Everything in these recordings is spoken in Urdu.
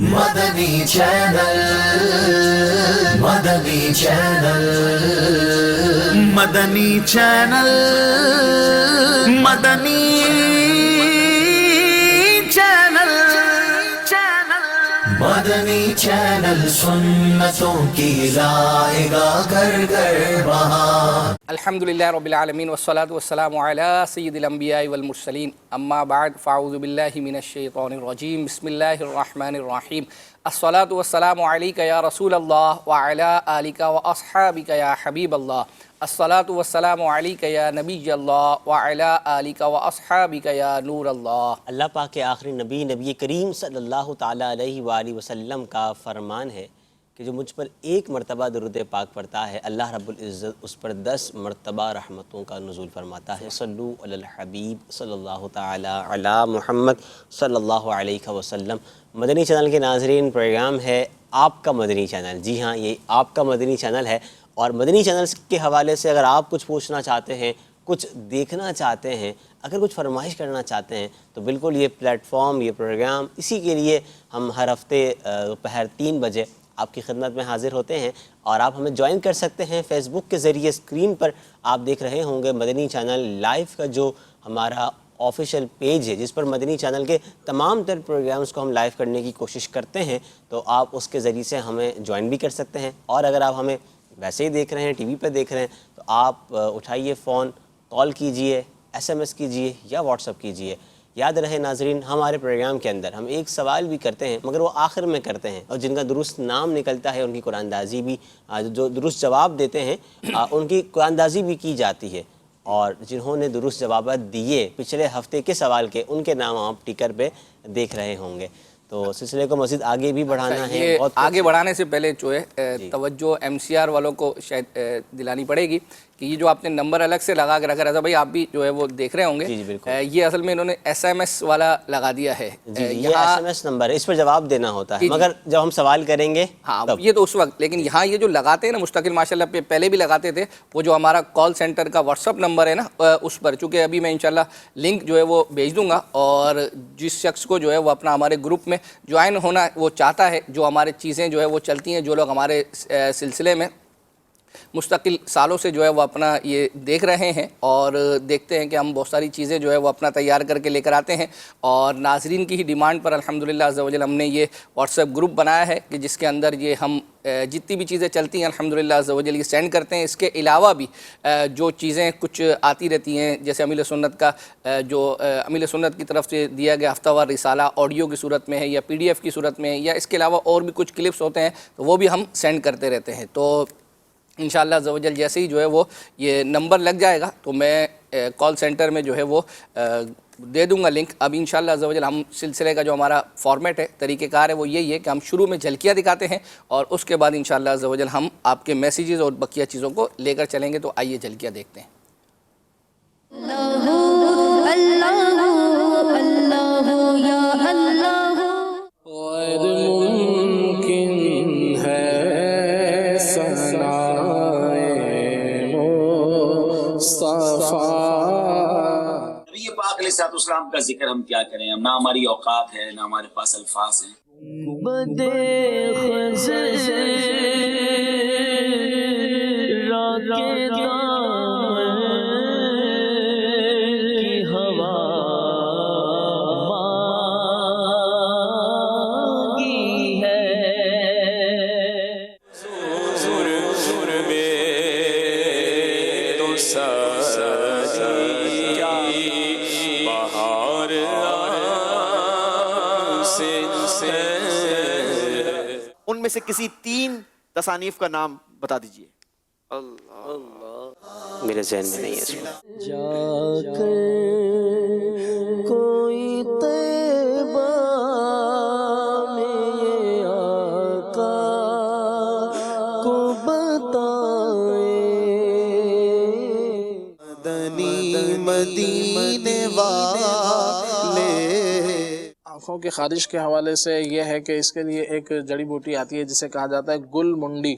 مدنی چینل، مدنی چینل، مدنی چینل، مدنی چینل، مدنی چینل سنتوں کی لائے گا گھر گھر بہار۔ الحمدللہ رب العالمین والصلاة والسلام علی سید الانبیاء والمرسلین، اما بعد فاعوذ باللہ من الشیطان الرجیم، بسم اللہ الرحمن الرحیم۔ الصلاة والسلام علیک یا رسول اللہ وعلی آلک واصحابک یا حبیب اللہ۔ الصلاة والسلام علیک یا نبی اللہ وعلی آلک واصحابک یا نور اللہ۔ اللہ پاک کے آخری نبی نبی کریم صلی اللہ تعالیٰ علیہ وآلہ وسلم کا فرمان ہے کہ جو مجھ پر ایک مرتبہ درود پاک پڑھتا ہے، اللہ رب العزت اس پر 10 مرتبہ رحمتوں کا نزول فرماتا ہے۔ صلو علی الحبیب صلی اللہ تعالیٰ علی محمد صلی اللہ علیہ وسلم۔ مدنی چینل کے ناظرین، پروگرام ہے آپ کا مدنی چینل۔ جی ہاں، یہ آپ کا مدنی چینل ہے، اور مدنی چینل کے حوالے سے اگر آپ کچھ پوچھنا چاہتے ہیں، کچھ دیکھنا چاہتے ہیں، اگر کچھ فرمائش کرنا چاہتے ہیں، تو بالکل یہ پلیٹ فارم، یہ پروگرام، اسی کے لیے ہم ہر ہفتے دوپہر 3 بجے آپ کی خدمت میں حاضر ہوتے ہیں، اور آپ ہمیں جوائن کر سکتے ہیں فیس بک کے ذریعے۔ اسکرین پر آپ دیکھ رہے ہوں گے مدنی چینل لائیو کا جو ہمارا آفیشیل پیج ہے، جس پر مدنی چینل کے تمام تر پروگرامز کو ہم لائیو کرنے کی کوشش کرتے ہیں، تو آپ اس کے ذریعے سے ہمیں جوائن بھی کر سکتے ہیں۔ اور اگر آپ ہمیں ویسے ہی دیکھ رہے ہیں، ٹی وی پہ دیکھ رہے ہیں، تو آپ اٹھائیے فون، کال کیجئے، ایس ایم ایس کیجئے یا واٹس اپ کیجئے۔ یاد رہے ناظرین، ہمارے پروگرام کے اندر ہم ایک سوال بھی کرتے ہیں، مگر وہ آخر میں کرتے ہیں، اور جن کا درست نام نکلتا ہے ان کی قرآن اندازی بھی، جو درست جواب دیتے ہیں ان کی قرآن اندازی بھی کی جاتی ہے، اور جنہوں نے درست جوابات دیے پچھلے ہفتے کے سوال کے، ان کے نام آپ ٹکر پہ دیکھ رہے ہوں گے۔ تو سلسلے کو مزید آگے بھی بڑھانا ہے۔ یہ آگے بڑھانے سے پہلے جو ہے توجہ ایم سی آر والوں کو شاید دلانی پڑے گی کہ یہ جو آپ نے نمبر الگ سے لگا کے رکھا رہا تھا، بھائی آپ بھی جو ہے وہ دیکھ رہے ہوں گے، یہ اصل میں انہوں نے ایس ایم ایس والا لگا دیا ہے۔ یہ ایس ایم ایس نمبر ہے، اس پر جواب دینا ہوتا ہے، مگر جب ہم سوال کریں گے ہاں یہ تو اس وقت، لیکن یہاں یہ جو لگاتے ہیں نا مستقل، ماشاءاللہ پہ پہلے بھی لگاتے تھے، وہ جو ہمارا کال سینٹر کا واٹس اپ نمبر ہے نا، اس پر چونکہ ابھی میں انشاءاللہ لنک جو ہے وہ بھیج دوں گا، اور جس شخص کو جو ہے وہ اپنا ہمارے گروپ میں جوائن ہونا وہ چاہتا ہے، جو ہمارے چیزیں جو ہے وہ چلتی ہیں، جو لوگ ہمارے سلسلے میں مستقل سالوں سے جو ہے وہ اپنا یہ دیکھ رہے ہیں، اور دیکھتے ہیں کہ ہم بہت ساری چیزیں جو ہے وہ اپنا تیار کر کے لے کر آتے ہیں، اور ناظرین کی ہی ڈیمانڈ پر الحمدللہ عز و جل ہم نے یہ واٹس ایپ گروپ بنایا ہے کہ جس کے اندر یہ ہم جتنی بھی چیزیں چلتی ہیں الحمدللہ عز و جل یہ سینڈ کرتے ہیں۔ اس کے علاوہ بھی جو چیزیں کچھ آتی رہتی ہیں، جیسے امیل سنت کا جو امیل سنت کی طرف سے دیا گیا ہفتہ وار رسالہ آڈیو کی صورت میں ہے یا پی ڈی ایف کی صورت میں ہے، یا اس کے علاوہ اور بھی کچھ کلپس ہوتے ہیں، تو وہ بھی ہم سینڈ کرتے رہتے ہیں۔ تو انشاءاللہ عز و جل جیسے ہی جو ہے وہ یہ نمبر لگ جائے گا تو میں کال سینٹر میں جو ہے وہ دے دوں گا لنک۔ اب انشاءاللہ عز و جل ہم سلسلے کا جو ہمارا فارمیٹ ہے، طریقہ کار ہے، وہ یہی ہے کہ ہم شروع میں جھلکیاں دکھاتے ہیں، اور اس کے بعد انشاءاللہ عز و جل ہم آپ کے میسیجز اور بقیہ چیزوں کو لے کر چلیں گے۔ تو آئیے جھلکیاں دیکھتے ہیں۔ نبی پاک علیہ الصلوۃ والسلام کا ذکر ہم کیا کریں، نہ ہماری اوقات ہے، نہ ہمارے پاس الفاظ ہیں۔ ان میں سے کسی 3 تصانیف کا نام بتا دیجئے۔ اللہ میرے ذہن میں نہیں ہے اس وقت۔ جا کر کوئی طیبہ میں آقا کو بتائے، مدنی مدینے والے۔ آنکھوں کی خارش کے حوالے سے یہ ہے کہ اس کے لیے ایک جڑی بوٹی آتی ہے جسے کہا جاتا ہے گل منڈی۔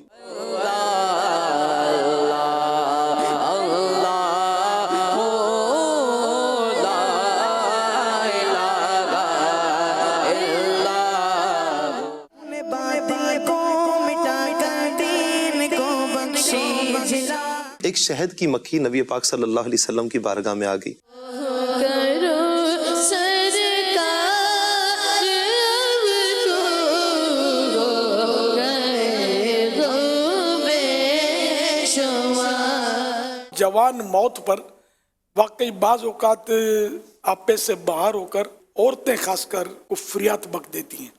ایک شہد کی مکھی نبی پاک صلی اللہ علیہ وسلم کی بارگاہ میں آ گئی. جوان موت پر واقعی بعض اوقات آپے سے باہر ہو کر عورتیں خاص کر کفریات بک دیتی ہیں.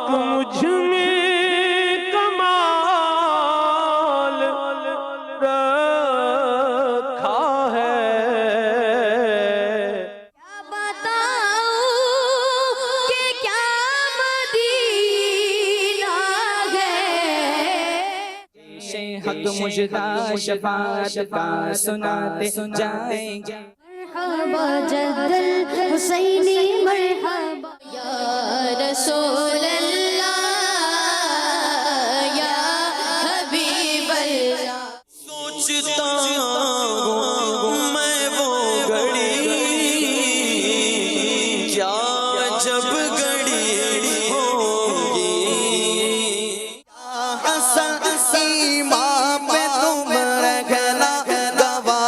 مجھ میں کمال رکھا ہے. کیا بتاؤں کہ کیا مدینہ ہے. حق مجدہ شفاعت کا سناتے جائیں گے. مرحبا جد الحسینی مرحبا یا رسول اللہ یا حبیب اللہ. سوچتا ہوں میں وہ گھڑی کیا جب گھڑی ہوگی. حسن ایمان پہ تم رکھنا گواہ.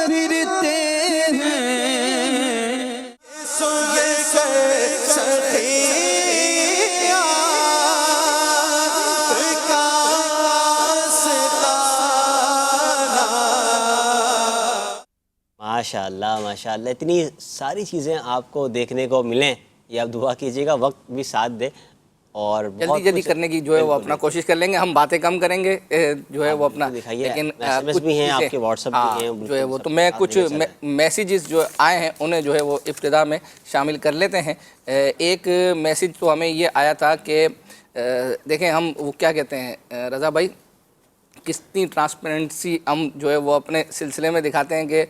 پھرتے ہیں سوئے سے سخیاں کا ستارہ. ماشاء اللہ اتنی ساری چیزیں آپ کو دیکھنے کو ملیں. یہ آپ دعا کیجیے گا، وقت بھی ساتھ دے اور جلدی کرنے کی جو ہے وہ اپنا کوشش کر لیں گے. ہم باتیں کم کریں گے جو ہے وہ اپنا، لیکن ایس بھی ہیں آپ کے واٹس ایپ بھی ہیں جو ہے وہ. تو میں کچھ میسیجز جو آئے ہیں انہیں جو ہے وہ ابتدا میں شامل کر لیتے ہیں. ایک میسیج تو ہمیں یہ آیا تھا کہ دیکھیں ہم وہ کیا کہتے ہیں رضا بھائی، کتنی ٹرانسپیرنسی ہم جو ہے وہ اپنے سلسلے میں دکھاتے ہیں کہ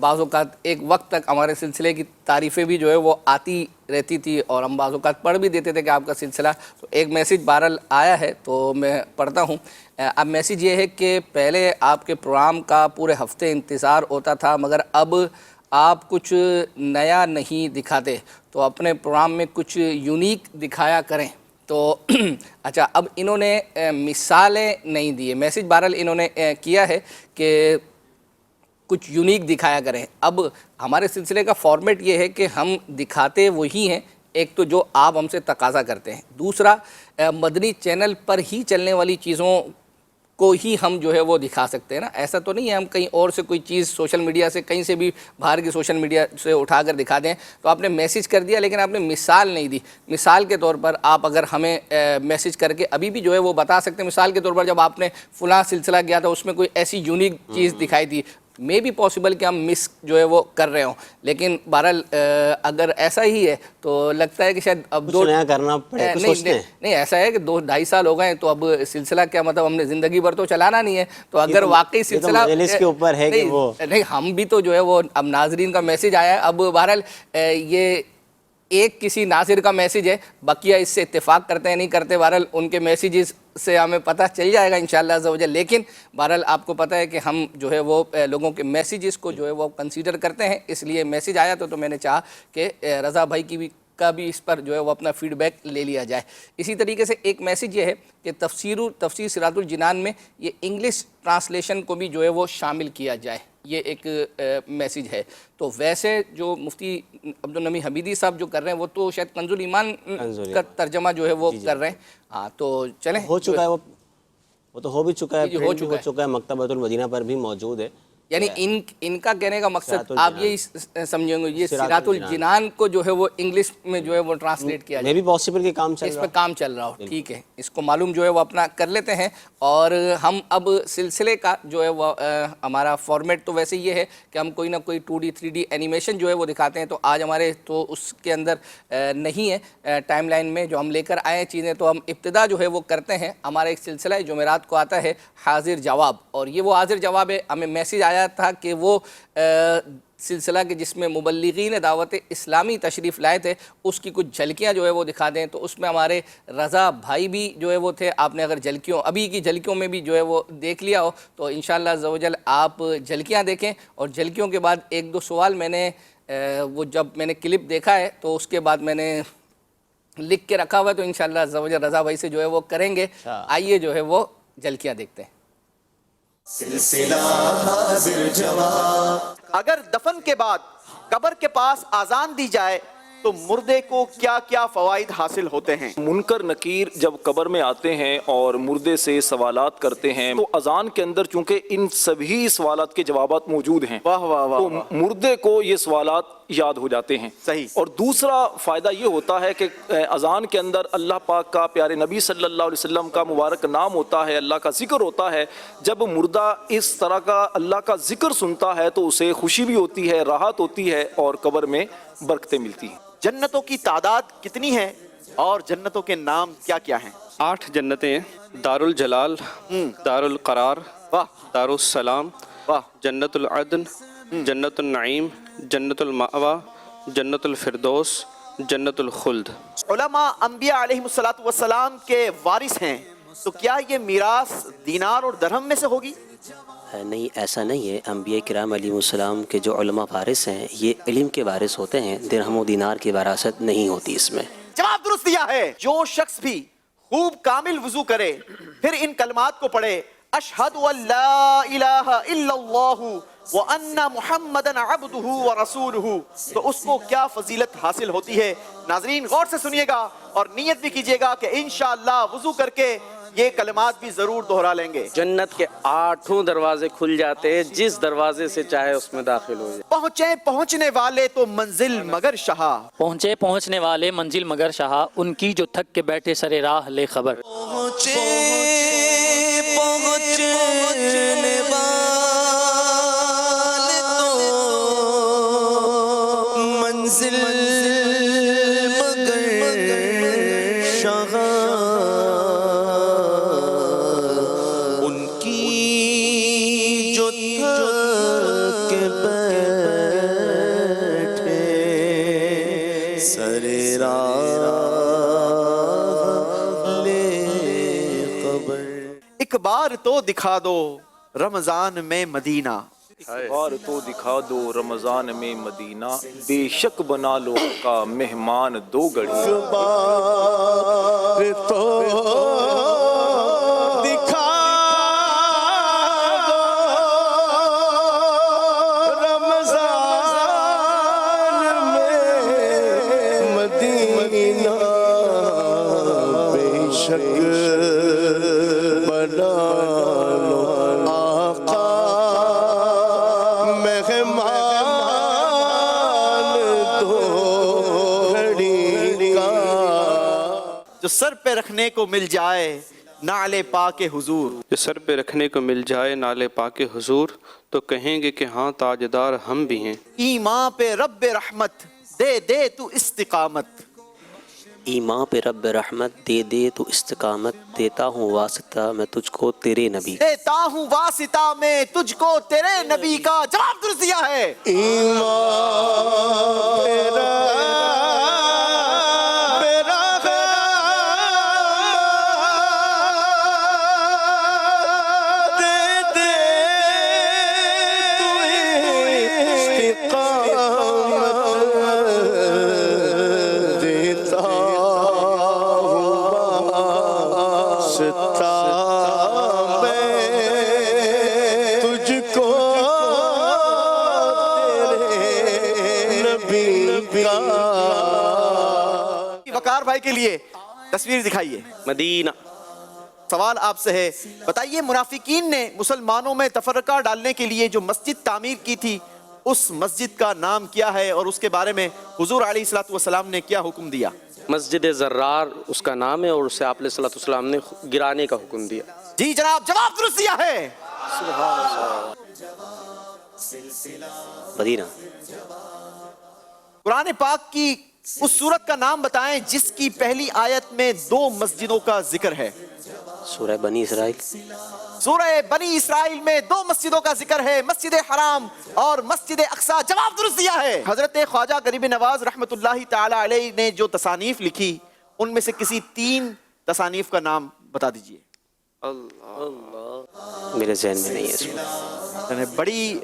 بعض اوقات ایک وقت تک ہمارے سلسلے کی تعریفیں بھی جو ہے وہ آتی رہتی تھی اور ہم بعض اوقات پڑھ بھی دیتے تھے کہ آپ کا سلسلہ. تو ایک میسیج بہرحال آیا ہے تو میں پڑھتا ہوں. اب میسیج یہ ہے کہ پہلے آپ کے پروگرام کا پورے ہفتے انتظار ہوتا تھا، مگر اب آپ کچھ نیا نہیں دکھاتے، تو اپنے پروگرام میں کچھ یونیک دکھایا کریں. تو اچھا، اب انہوں نے مثالیں نہیں دی. میسیج بہرحال انہوں نے کیا ہے کہ کچھ یونیک دکھایا کریں. اب ہمارے سلسلے کا فارمیٹ یہ ہے کہ ہم دکھاتے وہی ہیں، ایک تو جو آپ ہم سے تقاضا کرتے ہیں، دوسرا مدنی چینل پر ہی چلنے والی چیزوں کو ہی ہم جو ہے وہ دکھا سکتے ہیں نا. ایسا تو نہیں ہے ہم کہیں اور سے کوئی چیز سوشل میڈیا سے کہیں سے بھی باہر کی سوشل میڈیا سے اٹھا کر دکھا دیں. تو آپ نے میسیج کر دیا لیکن آپ نے مثال نہیں دی. مثال کے طور پر آپ اگر ہمیں میسیج کر کے ابھی بھی جو ہے وہ بتا سکتے ہیں، مثال کے طور پر جب آپ نے فلاں سلسلہ کیا تھا اس میں کوئی ایسی یونیک چیز دکھائی تھی، میں بھی پاسبل کہ ہم مس جو ہے وہ کر رہے ہوں. لیکن بہرحال اگر ایسا ہی ہے تو لگتا ہے کہ شاید اب کرنا پڑے. نہیں ایسا ہے کہ 2-2.5 سال ہو گئے ہیں تو اب سلسلہ کیا مطلب ہم نے زندگی بھر تو چلانا نہیں ہے. تو اگر واقعی سلسلہ کے اوپر ہے کہ وہ نہیں، ہم بھی تو جو ہے وہ اب ناظرین کا میسیج آیا ہے. اب بہرحال یہ ایک کسی ناظر کا میسیج ہے، بقیہ اس سے اتفاق کرتے ہیں نہیں کرتے، بہرحال ان کے میسیجز سے ہمیں پتہ چل جائے گا انشاءاللہ عز و جل. لیکن بہرحال آپ کو پتہ ہے کہ ہم جو ہے وہ لوگوں کے میسیجز کو جو ہے وہ کنسیڈر کرتے ہیں، اس لیے میسیج آیا تو میں نے چاہا کہ رضا بھائی کا بھی اس پر جو ہے وہ اپنا فیڈ بیک لے لیا جائے. اسی طریقے سے ایک میسیج یہ ہے کہ تفسیر صراط الجنان میں یہ انگلش ٹرانسلیشن کو بھی جو ہے وہ شامل کیا جائے، یہ ایک میسیج ہے. تو ویسے جو مفتی عبدالنمی حمیدی صاحب جو کر رہے ہیں وہ تو شاید کنز الایمان کا ترجمہ جو ہے وہ کر رہے ہیں. ہاں تو چلیں، ہو چکا ہے وہ تو ہو بھی چکا ہے، ہو چکا ہے، مکتبۃ المدینہ پر بھی موجود ہے. یعنی ان کا کہنے کا مقصد آپ یہی سمجھیں گے، یہ صراط الجنان کو جو ہے وہ انگلش میں جو ہے وہ ٹرانسلیٹ کیا جائے. میں بھی پاسبل کہ کام چل رہا ہے، اس پہ کام چل رہا ہو. ٹھیک ہے، اس کو معلوم جو ہے وہ اپنا کر لیتے ہیں. اور ہم اب سلسلے کا جو ہے وہ ہمارا فارمیٹ تو ویسے یہ ہے کہ ہم کوئی نہ کوئی 2D 3D اینیمیشن جو ہے وہ دکھاتے ہیں. تو آج ہمارے تو اس کے اندر نہیں ہے ٹائم لائن میں جو ہم لے کر آئے ہیں چیزیں. تو ہم ابتدا جو ہے وہ کرتے ہیں. ہمارا ایک سلسلہ جمعرات کو آتا ہے حاضر جواب، اور یہ وہ حاضر جواب ہے. ہمیں میسیج آیا آیا تھا کہ وہ سلسلہ کے جس میں مبلغین دعوت اسلامی تشریف لائے تھے اس کی کچھ جھلکیاں جو ہے وہ دکھا دیں. تو اس میں ہمارے رضا بھائی بھی جو ہے وہ تھے. آپ نے اگر جھلکیوں ابھی کی جھلکیوں میں بھی جو ہے وہ دیکھ لیا ہو تو انشاءاللہ عز و جل آپ جھلکیاں دیکھیں. اور جھلکیوں کے بعد ایک دو سوال میں نے وہ جب میں نے کلپ دیکھا ہے تو اس کے بعد میں نے لکھ کے رکھا ہوا ہے تو انشاءاللہ عز و جل رضا بھائی سے جو ہے وہ کریں گے. آئیے جو ہے وہ جھلکیاں دیکھتے ہیں. اگر دفن کے بعد قبر کے پاس آزان دی جائے تو مردے کو کیا کیا فوائد حاصل ہوتے ہیں؟ منکر نکیر جب قبر میں آتے ہیں اور مردے سے سوالات کرتے ہیں تو اذان کے اندر چونکہ ان سبھی سوالات کے جوابات موجود ہیں واہ واہ واہ تو مردے کو یہ سوالات یاد ہو جاتے ہیں. صحیح. اور دوسرا فائدہ یہ ہوتا ہے کہ اذان کے اندر اللہ پاک کا پیارے نبی صلی اللہ علیہ وسلم کا مبارک نام ہوتا ہے, اللہ کا ذکر ہوتا ہے. جب مردہ اس طرح کا اللہ کا ذکر سنتا ہے تو اسے خوشی بھی ہوتی ہے, راحت ہوتی ہے اور قبر میں برکتیں ملتی ہیں. جنتوں کی تعداد کتنی ہے اور جنتوں کے نام کیا کیا ہیں؟ 8 جنتیں ہیں. دار الجلال, دار القرار, دار السلام, جنت العدن, جنت النعیم, جنت المأوا, جنت الفردوس, جنت الخلد. علماء انبیاء علیہ السلام کے وارث ہیں تو کیا یہ میراث دینار اور درہم میں سے ہوگی؟ نہیں, ایسا نہیں ہے. انبیاء کرام علیہ السلام کے جو علماء وارث ہیں یہ علم کے وارث ہوتے ہیں, درہم و دینار کی وراثت نہیں ہوتی اس میں. جواب درست دیا ہے. جو شخص بھی خوب کامل وضو کرے پھر ان کلمات کو پڑھے اشہد ان لا الہ الا اللہ وان محمدا عبدہ ورسولہ, تو اس کو کیا فضیلت حاصل ہوتی ہے. ناظرین غور سے سنیے گا اور نیت بھی کیجیے گا کہ انشاءاللہ وضو کر کے یہ کلمات بھی ضرور دہرا لیں گے. جنت کے 8 دروازے کھل جاتے ہیں, جس دروازے سے چاہے اس میں داخل ہو جائے. پہنچے پہنچنے والے تو منزل مگر شہا, پہنچے پہنچنے والے منزل مگر شہا, ان کی جو تھک کے بیٹھے سرے راہ لے خبر. پہنچے پہنچنے والے تو منزل مگر شہا, ان کی جو تھک کے بیٹھے سر راہ لے خبر. ایک بار تو دکھا دو رمضان میں مدینہ, اور تو دکھا دو رمضان میں مدینہ, بے شک بنا لو کا مہمان 2 گھڑی. بار تو دکھا دو رمضان میں مدینہ, بے شک بنا لو آقا مہمان 2 گھڑی کا. جو سر پہ رکھنے کو مل جائے نعل پاک حضور, جو سر پہ رکھنے کو مل جائے نالے پاک حضور, تو کہیں گے کہ ہاں تاجدار ہم بھی ہیں. ایمان پہ رب رحمت دے دے تو استقامت, ایمان پہ رب رحمت دے دے تو استقامت, دیتا ہوں واسطہ میں تجھ کو تیرے نبی. دیتا ہوں واسطہ میں تجھ کو تیرے نبی کا. جواب درست دیا ہے. ایمان میرا دے دے تو استقامت, دیتا ہوں واسطہ میں تجھ کو تیرے نبی کا. وقار بھائی کے لیے تصویر دکھائیے. مدینہ. سوال آپ سے ہے, بتائیے منافقین نے مسلمانوں میں تفرقہ ڈالنے کے لیے جو مسجد تعمیر کی تھی اس مسجد کا نام کیا ہے اور اس کے بارے میں حضور علیہ السلام نے کیا حکم دیا؟ مسجد زرار اس کا نام ہے اور اسے آپ علیہ السلام نے گرانے کا حکم دیا. جی جناب, جواب درست دیا ہے. مدینہ. قرآن پاک کی اس سورت کا نام بتائیں جس کی پہلی آیت میں 2 مسجدوں کا ذکر ہے. سورہ بنی اسرائیل. سورہ بنی اسرائیل میں 2 مسجدوں کا ذکر ہے، مسجد حرام اور مسجد اقصی. جواب درست دیا ہے. حضرت خواجہ غریب نواز رحمۃ اللہ تعالی علیہ نے جو تصانیف لکھی ان میں سے کسی 3 تصانیف کا نام بتا دیجئے. میرے ذہن میں نہیں ہے اس وقت. بڑی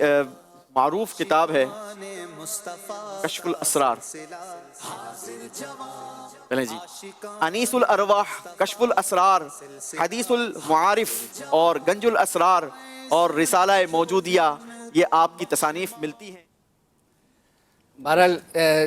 معروف کتاب ہے کشف الاسرار. چلیں جی، انیس الارواح، کشف الاسرار، حدیث المعارف اور گنج الاسرار اور رسالہ موجودیہ، یہ آپ کی تصانیف ملتی ہیں. بہرحال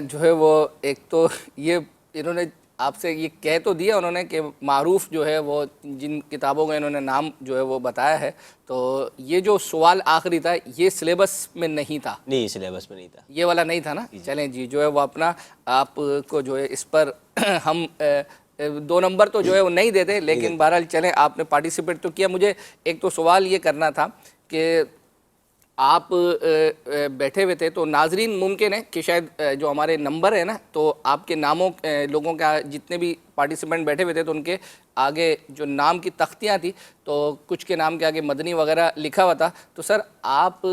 جو ہے وہ ایک تو یہ انہوں نے آپ سے یہ کہہ تو دیا انہوں نے کہ معروف جو ہے وہ جن کتابوں کا انہوں نے نام جو ہے وہ بتایا ہے، تو یہ جو سوال آخری تھا یہ سلیبس میں نہیں تھا. نہیں سلیبس میں نہیں تھا، یہ والا نہیں تھا نا. چلیں جی، جو ہے وہ اپنا آپ کو جو ہے اس پر ہم 2 نمبر تو جو ہے وہ نہیں دیتے، لیکن بہرحال چلیں آپ نے پارٹیسپیٹ تو کیا. مجھے ایک تو سوال یہ کرنا تھا کہ آپ بیٹھے ہوئے تھے تو ناظرین ممکن ہے کہ شاید جو ہمارے نمبر ہے نا تو آپ کے ناموں لوگوں کا جتنے بھی پارٹیسپینٹ بیٹھے ہوئے تھے تو ان کے آگے جو نام کی تختیاں تھیں تو کچھ کے نام کے آگے مدنی وغیرہ لکھا ہوا تھا. تو سر آپ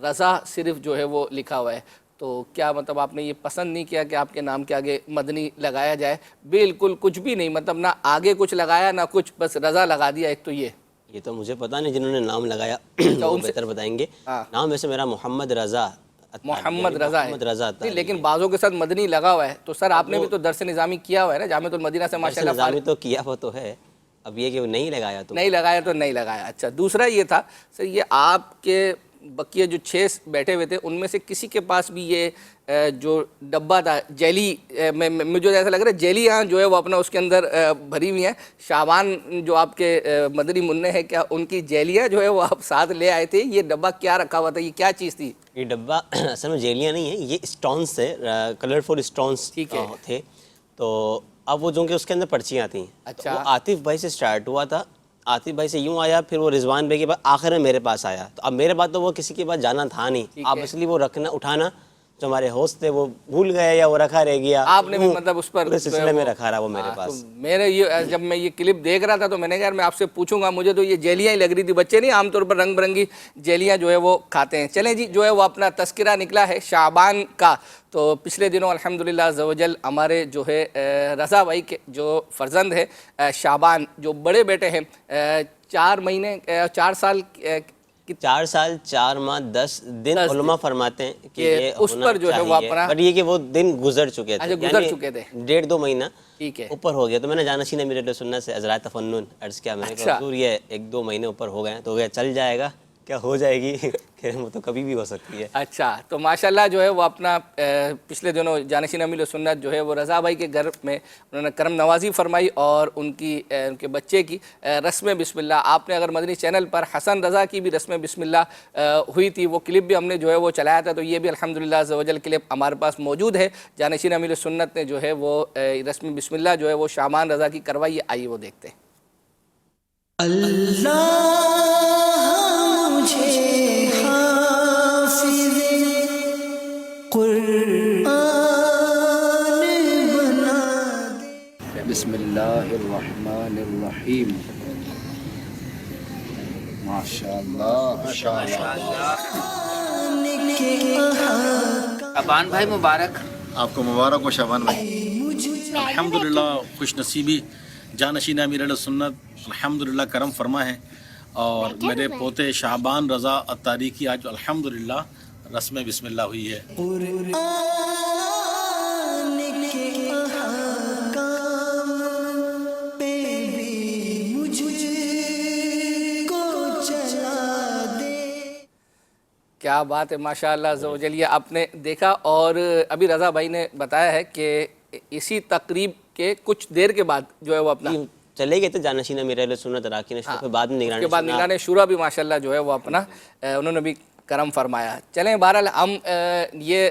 رضا صرف جو ہے وہ لکھا ہوا ہے، تو کیا مطلب آپ نے یہ پسند نہیں کیا کہ آپ کے نام کے آگے مدنی لگایا جائے؟ بالکل کچھ بھی نہیں، مطلب نہ آگے کچھ لگایا نہ کچھ، بس رضا لگا دیا. ایک تو یہ تو مجھے پتہ نہیں، جنہوں نے نام لگایا وہ بہتر بتائیں گے. نام ویسے میرا محمد رضا ہے، لیکن بعضوں کے ساتھ مدنی لگا ہوا ہے. تو سر آپ نے بھی تو درس نظامی کیا ہوا ہے نا جامعۃ المدینہ سے ماشاءاللہ. نظامی تو کیا ہوا تو ہے، اب یہ کہ وہ نہیں لگایا تو نہیں لگایا. اچھا، دوسرا یہ تھا سر، یہ آپ کے بقیہ جو 6 بیٹھے ہوئے تھے ان میں سے کسی کے پاس بھی یہ جو ڈبہ تھا جیلی، مجھے ایسا لگ رہا ہے جیلیاں جو ہے وہ اپنا اس کے اندر بھری ہوئی ہیں. شعبان جو آپ کے مدنی منع ہے، کیا ان کی جیلیاں جو ہے وہ آپ ساتھ لے آئے تھے؟ یہ ڈبہ کیا رکھا ہوا تھا، یہ کیا چیز تھی؟ یہ ڈبہ اصل میں جیلیاں نہیں ہیں، یہ اسٹونس تھے، کلرفل اسٹونس تھے. تو اب وہ جو کہ اس کے اندر پرچیاں تھیں. اچھا، وہ عاطف بھائی سے سٹارٹ ہوا تھا، عاطف بھائی سے یوں آیا، پھر وہ رضوان بھائی کے بعد آخر میں میرے پاس آیا. تو اب میرے بعد تو وہ کسی کے پاس جانا تھا نہیں، آپ اس لیے وہ رکھنا اٹھانا جو ہمارے ہوسٹ تھے وہ بھول گئے یا وہ رکھا رہ گیا. آپ نے بھی مطلب اس پر سلسلے میں رکھا رہا وہ میرے پاس. میرے یہ جب میں یہ کلپ دیکھ رہا تھا تو میں نے کہا میں آپ سے پوچھوں گا، مجھے تو یہ جیلیاں ہی لگ رہی تھی. بچے نہیں عام طور پر رنگ برنگی جیلیاں جو ہے وہ کھاتے ہیں. چلیں جی، جو ہے وہ اپنا تذکرہ نکلا ہے شعبان کا. تو پچھلے دنوں الحمدللہ عز و جل ہمارے جو ہے رضا بھائی کے جو فرزند ہے شعبان، جو بڑے بیٹے ہیں، 4 مہینے 4 سال 4 سال 4 ماہ 10 دن علماء فرماتے ہیں کہ یہ اس پر جو ہے وہ اپنا، پر یہ کہ وہ دن گزر چکے تھے، گزر چکے تھے 1.5-2 مہینہ ٹھیک ہے اوپر ہو گیا. تو میں نے جانشین امیر اہل سنت سے عذرائے تفنن عرض کیا، میں نے کہا حضور یہ 1-2 مہینے اوپر ہو گئے تو چل جائے گا کیا؟ ہو جائے گی کہ وہ تو کبھی بھی ہو سکتی ہے. اچھا، تو ماشاءاللہ جو ہے وہ اپنا پچھلے دنوں جانشین امیر سنت جو ہے وہ رضا بھائی کے گھر میں انہوں نے کرم نوازی فرمائی اور ان کے بچے کی رسم بسم اللہ. آپ نے اگر مدنی چینل پر حسن رضا کی بھی رسم بسم اللہ ہوئی تھی، وہ کلپ بھی ہم نے جو ہے وہ چلایا تھا، تو یہ بھی الحمدللہ عز و جل کلپ ہمارے پاس موجود ہے. جانشین امیر سنت نے جو ہے وہ رسم بسم اللہ جو ہے وہ شعبان رضا کی کروائی. آئیے وہ دیکھتے ہیں. بسم اللہ الرحمن الرحیم. ماشاءاللہ شعبان بھائی مبارک. آپ کو مبارک ہو شعبان بھائی. الحمدللہ خوش نصیبی جانشین امیر اہل سنت الحمدللہ کرم فرما ہے، اور میرے پوتے شعبان رضا اتاری کی آج الحمدللہ رسم بسم اللہ ہوئی ہے. کیا بات ہے، ماشاءاللہ عز و جل. یہ آپ نے دیکھا، اور ابھی رضا بھائی نے بتایا ہے کہ اسی تقریب کے کچھ دیر کے بعد جو ہے وہ اپنا چلے گئے تھے جانشین امیر اہل سنت اراکین شورا، پھر بعد میں نگران شورا بھی ماشاءاللہ جو ہے وہ اپنا انہوں نے بھی کرم فرمایا. چلیں بہرحال ہم یہ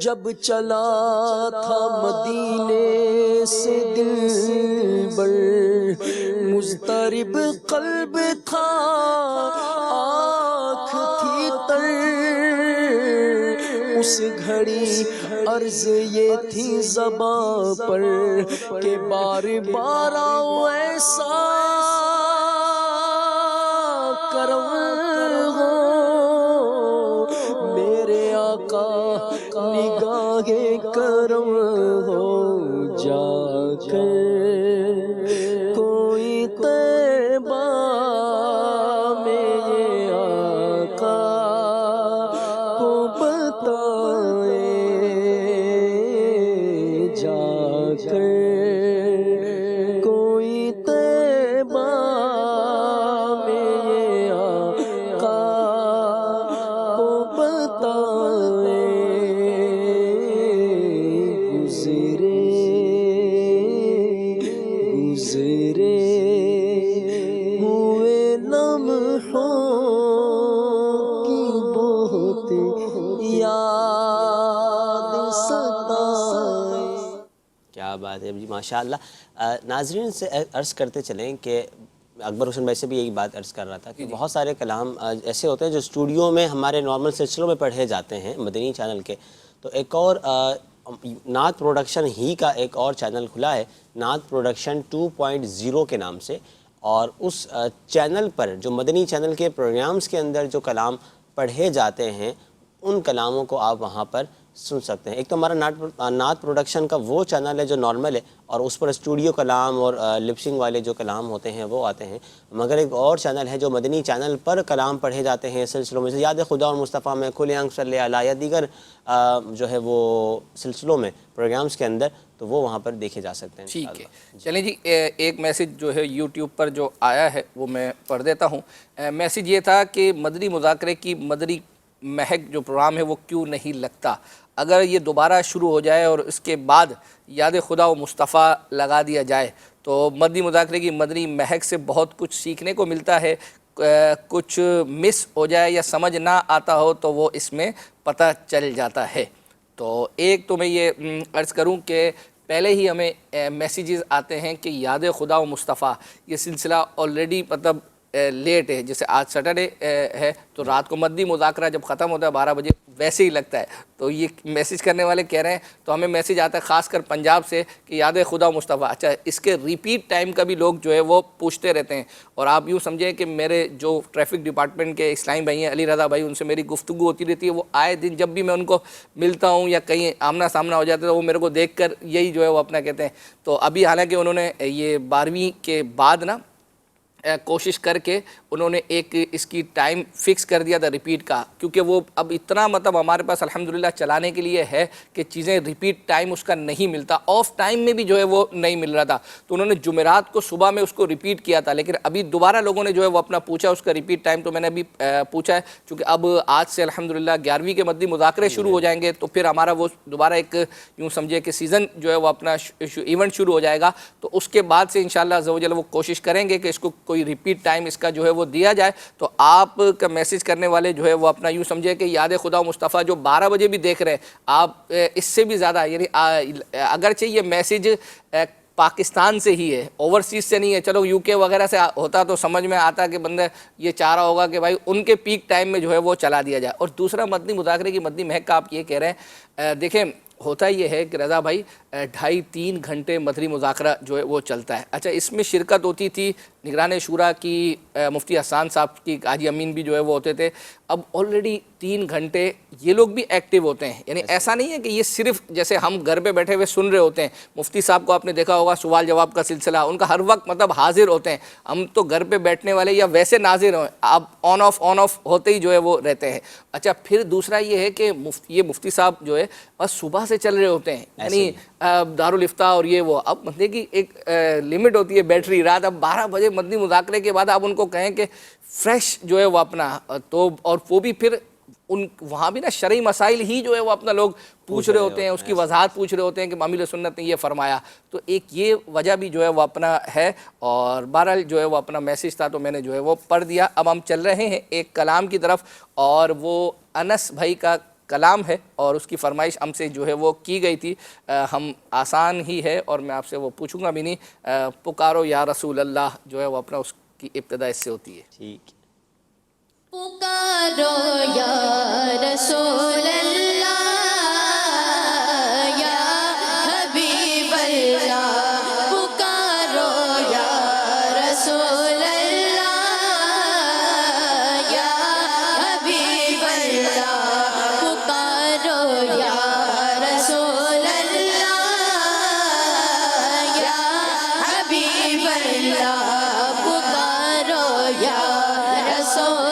جب چلا تھا مدینے سے دل بر مضطرب قلب تھا آنکھ تھی تر اس گھڑی عرض یہ تھی زباں پر کہ بار بار آؤ ایسا کرم ہو میرے آقا نگاہ کرم ہو جا کر کوئی طیبہ میں یہ آقا کو بتائے جا کر کوئی طیبہ میں یہ آقا کو بتائے گزرے ہوئے لمحوں کی بہت یاد ستائے. کیا بات ہے جی، ماشاء اللہ. ناظرین سے عرض کرتے چلیں کہ اکبر حسین بھائی سے بھی یہی بات عرض کر رہا تھا کہ بہت سارے کلام ایسے ہوتے ہیں جو اسٹوڈیو میں ہمارے نارمل سلسلوں میں پڑھے جاتے ہیں مدنی چینل کے. تو ایک اور نعت پروڈکشن ہی کا ایک اور چینل کھلا ہے، نعت پروڈکشن 2.0 کے نام سے، اور اس چینل پر جو مدنی چینل کے پروگرامز کے اندر جو کلام پڑھے جاتے ہیں ان کلاموں کو آپ وہاں پر سن سکتے ہیں. ایک تو ہمارا نعت پروڈکشن کا وہ چینل ہے جو نارمل ہے اور اس پر اسٹوڈیو کلام اور لپسنگ والے جو کلام ہوتے ہیں وہ آتے ہیں، مگر ایک اور چینل ہے جو مدنی چینل پر کلام پڑھے جاتے ہیں سلسلوں میں سے، یاد خدا اور مصطفیٰ میں، کھلے آنکھ صلی علیہ یا دیگر جو ہے وہ سلسلوں میں پروگرامز کے اندر، تو وہ وہاں پر دیکھے جا سکتے ہیں. ٹھیک ہے، چلیں جی. ایک میسج جو ہے یوٹیوب پر جو آیا ہے وہ میں پڑھ دیتا ہوں. میسج یہ تھا کہ مدنی مذاکرے کی مدنی مہک جو پروگرام ہے وہ کیوں نہیں لگتا؟ اگر یہ دوبارہ شروع ہو جائے اور اس کے بعد یاد خدا و مصطفیٰ لگا دیا جائے تو مدنی مذاکرے کی مدنی مہک سے بہت کچھ سیکھنے کو ملتا ہے. کچھ مس ہو جائے یا سمجھ نہ آتا ہو تو وہ اس میں پتہ چل جاتا ہے. تو ایک تو میں یہ عرض کروں کہ پہلے ہی ہمیں میسیجز آتے ہیں کہ یاد خدا و مصطفیٰ یہ سلسلہ آلریڈی مطلب لیٹ ہے. جیسے آج سیٹرڈے ہے تو رات کو مدنی مذاکرہ جب ختم ہوتا ہے 12 بجے ویسے ہی لگتا ہے. تو یہ میسیج کرنے والے کہہ رہے ہیں تو ہمیں میسیج آتا ہے خاص کر پنجاب سے کہ یاد خدا مصطفیٰ. اچھا، اس کے ریپیٹ ٹائم کا بھی لوگ جو ہے وہ پوچھتے رہتے ہیں. اور آپ یوں سمجھیں کہ میرے جو ٹریفک ڈپارٹمنٹ کے اسلام بھائی ہیں، علی رضا بھائی، ان سے میری گفتگو ہوتی رہتی ہے. وہ آئے دن جب بھی میں ان کو ملتا ہوں یا کہیں آمنا سامنا ہو جاتا ہے تو وہ میرے کو دیکھ کر یہی جو ہے وہ اپنا کہتے ہیں. تو ابھی حالانکہ انہوں نے یہ 12ویں کے بعد نا کوشش کر کے انہوں نے ایک اس کی ٹائم فکس کر دیا تھا ریپیٹ کا، کیونکہ وہ اب اتنا مطلب ہمارے پاس الحمدللہ چلانے کے لیے ہے کہ چیزیں ریپیٹ ٹائم اس کا نہیں ملتا. آف ٹائم میں بھی جو ہے وہ نہیں مل رہا تھا. تو انہوں نے جمعرات کو صبح میں اس کو ریپیٹ کیا تھا، لیکن ابھی دوبارہ لوگوں نے جو ہے وہ اپنا پوچھا اس کا ریپیٹ ٹائم. تو میں نے ابھی پوچھا ہے چونکہ اب آج سے الحمدللہ 11ویں کے مدنی مذاکرے شروع ہو جائیں گے تو پھر ہمارا وہ دوبارہ ایک یوں سمجھے کہ سیزن جو ہے وہ اپنا ایونٹ شروع ہو جائے گا. تو اس کے بعد سے انشاءاللہ عز و جل وہ کوشش کریں گے کہ اس کو کوئی ریپیٹ ٹائم اس کا جو ہے وہ دیا جائے. تو آپ کا میسیج کرنے والے جو ہے وہ اپنا یوں سمجھے کہ یاد خدا و مصطفیٰ جو 12 بجے بھی دیکھ رہے ہیں، آپ اس سے بھی زیادہ، یعنی اگرچہ یہ میسیج پاکستان سے ہی ہے، اوورسیز سے نہیں ہے. چلو یو کے وغیرہ سے ہوتا تو سمجھ میں آتا کہ بندہ یہ چاہ رہا ہوگا کہ بھائی ان کے پیک ٹائم میں جو ہے وہ چلا دیا جائے. اور دوسرا مدنی مذاکرے کی مدنی مہک کا آپ یہ کہہ رہے ہیں، دیکھیں ہوتا یہ ہے کہ رضا بھائی 2.5-3 گھنٹے مدنی مذاکرہ جو ہے وہ چلتا ہے. اچھا، اس میں شرکت ہوتی تھی نگران شورا کی، مفتی حسان صاحب کی، حاجی امین بھی جو ہے وہ ہوتے تھے. اب آلریڈی 3 گھنٹے یہ لوگ بھی ایکٹیو ہوتے ہیں. یعنی ایسا نہیں ہے کہ یہ صرف جیسے ہم گھر پہ بیٹھے ہوئے سن رہے ہوتے ہیں. مفتی صاحب کو آپ نے دیکھا ہوگا سوال جواب کا سلسلہ، ان کا ہر وقت مطلب حاضر ہوتے ہیں. ہم تو گھر پہ بیٹھنے والے یا ویسے ناظر ہیں، اب آن آف ہوتے ہی جو ہے وہ رہتے ہیں. اچھا، پھر دوسرا یہ ہے کہ یہ مفتی صاحب جو ہے بس صبح سے چل رہے ہوتے ہیں، یعنی دارالفتاء اور یہ وہ. اب مطلب کی ایک لمٹ ہوتی ہے بیٹری رات. اب 12 بجے مدنی مذاکرے کے بعد آپ ان کو کہیں کہ فریش جو ہے وہ اپنا تو، اور وہ بھی پھر ان وہاں بھی نا شرعی مسائل ہی جو ہے وہ اپنا لوگ پوچھ رہے ہوتے ہیں، اس کی وضاحت پوچھ رہے ہوتے ہیں کہ امیر سنت نے یہ فرمایا. تو ایک یہ وجہ بھی جو ہے وہ اپنا ہے. اور بہرحال جو ہے وہ اپنا میسیج تھا تو میں نے جو ہے وہ پڑھ دیا. اب ہم چل رہے ہیں ایک کلام کی طرف، اور وہ انس بھائی کا کلام ہے اور اس کی فرمائش ہم سے جو ہے وہ کی گئی تھی. ہم آسان ہی ہے اور میں آپ سے وہ پوچھوں گا بھی نہیں. پکارو یا رسول اللہ جو ہے وہ اپنا اس کی ابتدا اس سے ہوتی ہے. ٹھیک. پکارو یا رسول اللہ یا حبیب اللہ، پکارو یا رسول اللہ یا حبیب اللہ، پکارو یا رسول اللہ یا حبیب اللہ، پکارو یا رسول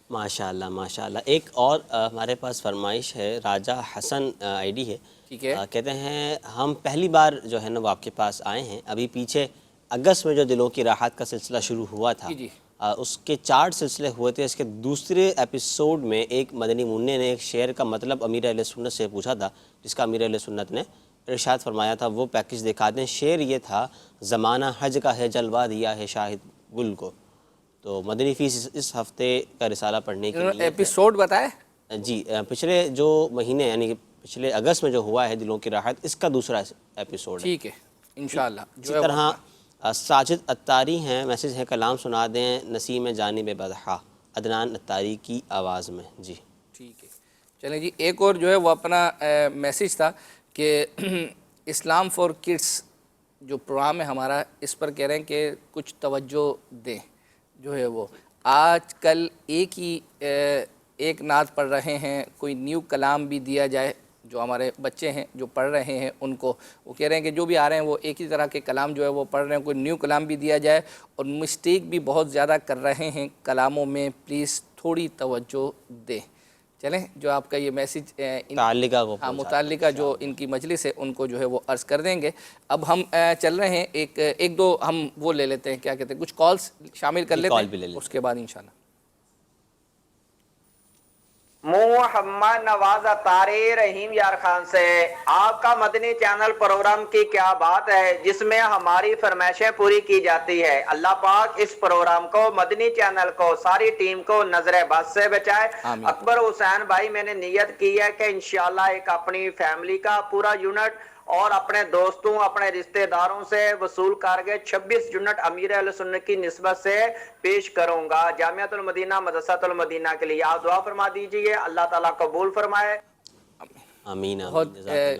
ماشاءاللہ ماشاءاللہ. ایک اور ہمارے پاس فرمائش ہے، راجہ حسن آئی ڈی ہے. ٹھیک ہے. کہتے ہیں ہم پہلی بار جو ہے نا وہ آپ کے پاس آئے ہیں. ابھی پیچھے اگست میں جو دلوں کی راحت کا سلسلہ شروع ہوا تھا، اس کے 4 سلسلے ہوئے تھے. اس کے دوسرے ایپیسوڈ میں ایک مدنی منع نے ایک شعر کا مطلب امیر اہل سنت سے پوچھا تھا، جس کا امیر اہل سنت نے ارشاد فرمایا تھا. وہ پیکج دکھا دیں. شعر یہ تھا، زمانہ حج کا ہے جلوہ دیا ہے شاہد گل کو. تو مدنی فیس اس ہفتے کا رسالہ پڑھنے کے لیے ایپیسوڈ بتائے جی پچھلے جو مہینے یعنی کہ پچھلے اگست میں جو ہوا ہے دلوں کی راحت، اس کا دوسرا ایپیسوڈ ہے. ٹھیک ہے انشاءاللہ. اسی طرح ساجد اتاری ہیں، میسیج ہے کلام سنا دیں نسیم جانب بدحا، عدنان اتاری کی آواز میں. جی ٹھیک ہے. چلیں جی، ایک اور جو ہے وہ اپنا میسیج تھا کہ اسلام فار کڈس جو پروگرام ہے ہمارا، اس پر کہہ رہے ہیں کہ کچھ توجہ دیں. جو ہے وہ آج کل ایک نعت پڑھ رہے ہیں، کوئی نیو کلام بھی دیا جائے. جو ہمارے بچے ہیں جو پڑھ رہے ہیں ان کو، وہ کہہ رہے ہیں کہ جو بھی آ رہے ہیں وہ ایک ہی طرح کے کلام جو ہے وہ پڑھ رہے ہیں، کوئی نیو کلام بھی دیا جائے. اور مسٹیک بھی بہت زیادہ کر رہے ہیں کلاموں میں، پلیز تھوڑی توجہ دیں. چلیں، جو آپ کا یہ میسیج متعلقہ جو ان کی مجلس ہے ان کو جو ہے وہ عرض کر دیں گے. اب ہم چل رہے ہیں ایک دو ہم وہ لے لیتے ہیں، کیا کہتے ہیں، کچھ کالز شامل کر لیتے ہیں، اس کے بعد انشاءاللہ. محمد نواز اطاری رحیم یار خان سے، آپ کا مدنی چینل پروگرام کی کیا بات ہے جس میں ہماری فرمائشیں پوری کی جاتی ہے. اللہ پاک اس پروگرام کو، مدنی چینل کو، ساری ٹیم کو نظر بد سے بچائے. اکبر حسین بھائی میں نے نیت کی ہے کہ انشاءاللہ ایک اپنی فیملی کا پورا یونٹ اور اپنے دوستوں، اپنے رشتہ داروں سے وصول کر کے 26 یونٹ امیر اہل سنت کی نسبت سے پیش کروں گا جامعۃ المدینہ مدرسۃ المدینہ کے لیے. آپ دعا فرما دیجئے، اللہ تعالیٰ قبول فرمائے. آمین. بہت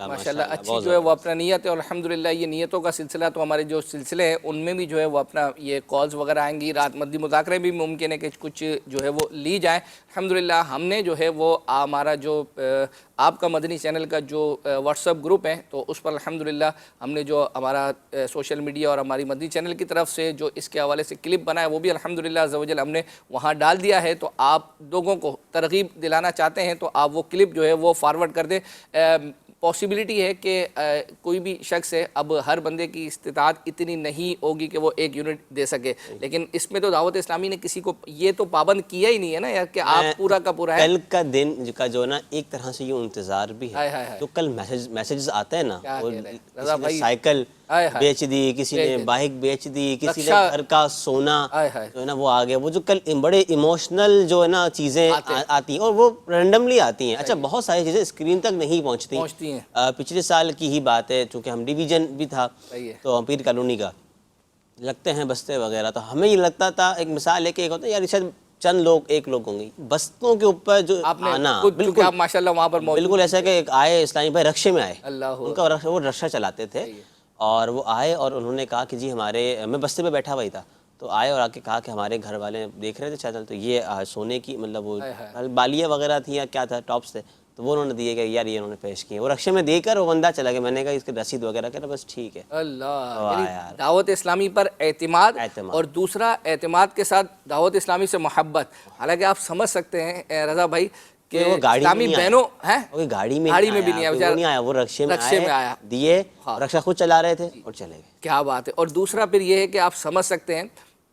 ماشاءاللہ اچھی جو ہے وہ اپنا نیت ہے، اور الحمدللہ یہ نیتوں کا سلسلہ تو ہمارے جو سلسلے ہیں ان میں بھی جو ہے وہ اپنا یہ کالز وغیرہ آئیں گی، رات مدی مذاکرے بھی ممکن ہے کہ کچھ جو ہے وہ لی جائیں. الحمدللہ ہم نے جو ہے وہ ہمارا جو آپ کا مدنی چینل کا جو واٹس ایپ گروپ ہے تو اس پر الحمدللہ ہم نے جو ہمارا سوشل میڈیا اور ہماری مدنی چینل کی طرف سے جو اس کے حوالے سے کلپ بنا ہے وہ بھی الحمدللہ عز و جل ہم نے وہاں ڈال دیا ہے. تو آپ لوگوں کو ترغیب دلانا چاہتے ہیں تو آپ وہ کلپ جو ہے وہ فارورڈ کر دیں. پاسبلٹی ہے کہ کوئی بھی شخص ہے، اب ہر بندے کی استطاعت اتنی نہیں ہوگی کہ وہ ایک یونٹ دے سکے، لیکن اس میں تو دعوت اسلامی نے کسی کو یہ تو پابند کیا ہی نہیں ہے نا یار کہ آپ پورا کا پورا ہے. کل کا دن کا جو نا ایک طرح سے یہ انتظار بھی ہے، جو کل میسیجز آتے ہیں نا، سائیکل بیچ دی، کسی نے بائک بیچ دی، کسی نے گھر کا سونا جو ہے نا وہ آ گیا، وہ جو کل بڑے ایموشنل جو ہے نا چیزیں آتی ہیں اور وہ رینڈملی آتی ہیں. اچھا بہت ساری چیزیں اسکرین تک نہیں پہنچتی ہیں. پچھلے سال کی ہی بات ہے، چونکہ ہم ڈویژن بھی تھا تو پیر کالونی کا لگتے ہیں بستے وغیرہ، تو ہمیں یہ لگتا تھا ایک مثال ہے کہ ایک ہوتا ہے یار شاید چند لوگ ایک لوگ ہوں گے، بستوں کے اوپر جو آنا بالکل آپ ماشاءاللہ وہاں پر بالکل ایسا کہ ایک آئے اسلامی بھائی رکشے میں آئے، ان کا وہ رکشہ چلاتے تھے اور وہ آئے اور انہوں نے کہا کہ جی ہمارے، میں بستے پہ بیٹھا ہوا ہی تھا تو آئے اور آ کے کہا کہ ہمارے گھر والے دیکھ رہے تھے چینل تو یہ سونے کی مطلب وہ بالیاں وغیرہ تھیں یا کیا تھا ٹاپس تھے تو وہ انہوں نے دیے گئے یار یہ انہوں نے پیش کیے، وہ رکشے میں دے کر وہ بندہ چلا گیا. میں نے کہا اس کی رسید وغیرہ کہنا بس ٹھیک ہے. اللہ دعوت اسلامی پر اعتماد اور دوسرا اعتماد کے ساتھ دعوت اسلامی سے محبت. حالانکہ آپ سمجھ سکتے ہیں رضا بھائی کہ اسلامی بہنوں گاڑی میں بھی نہیں آیا، وہ رکشے میں آیا، دیے، رکشہ خود چلا رہے تھے اور چلے گئے. کیا بات ہے. اور دوسرا پھر یہ ہے کہ آپ سمجھ سکتے ہیں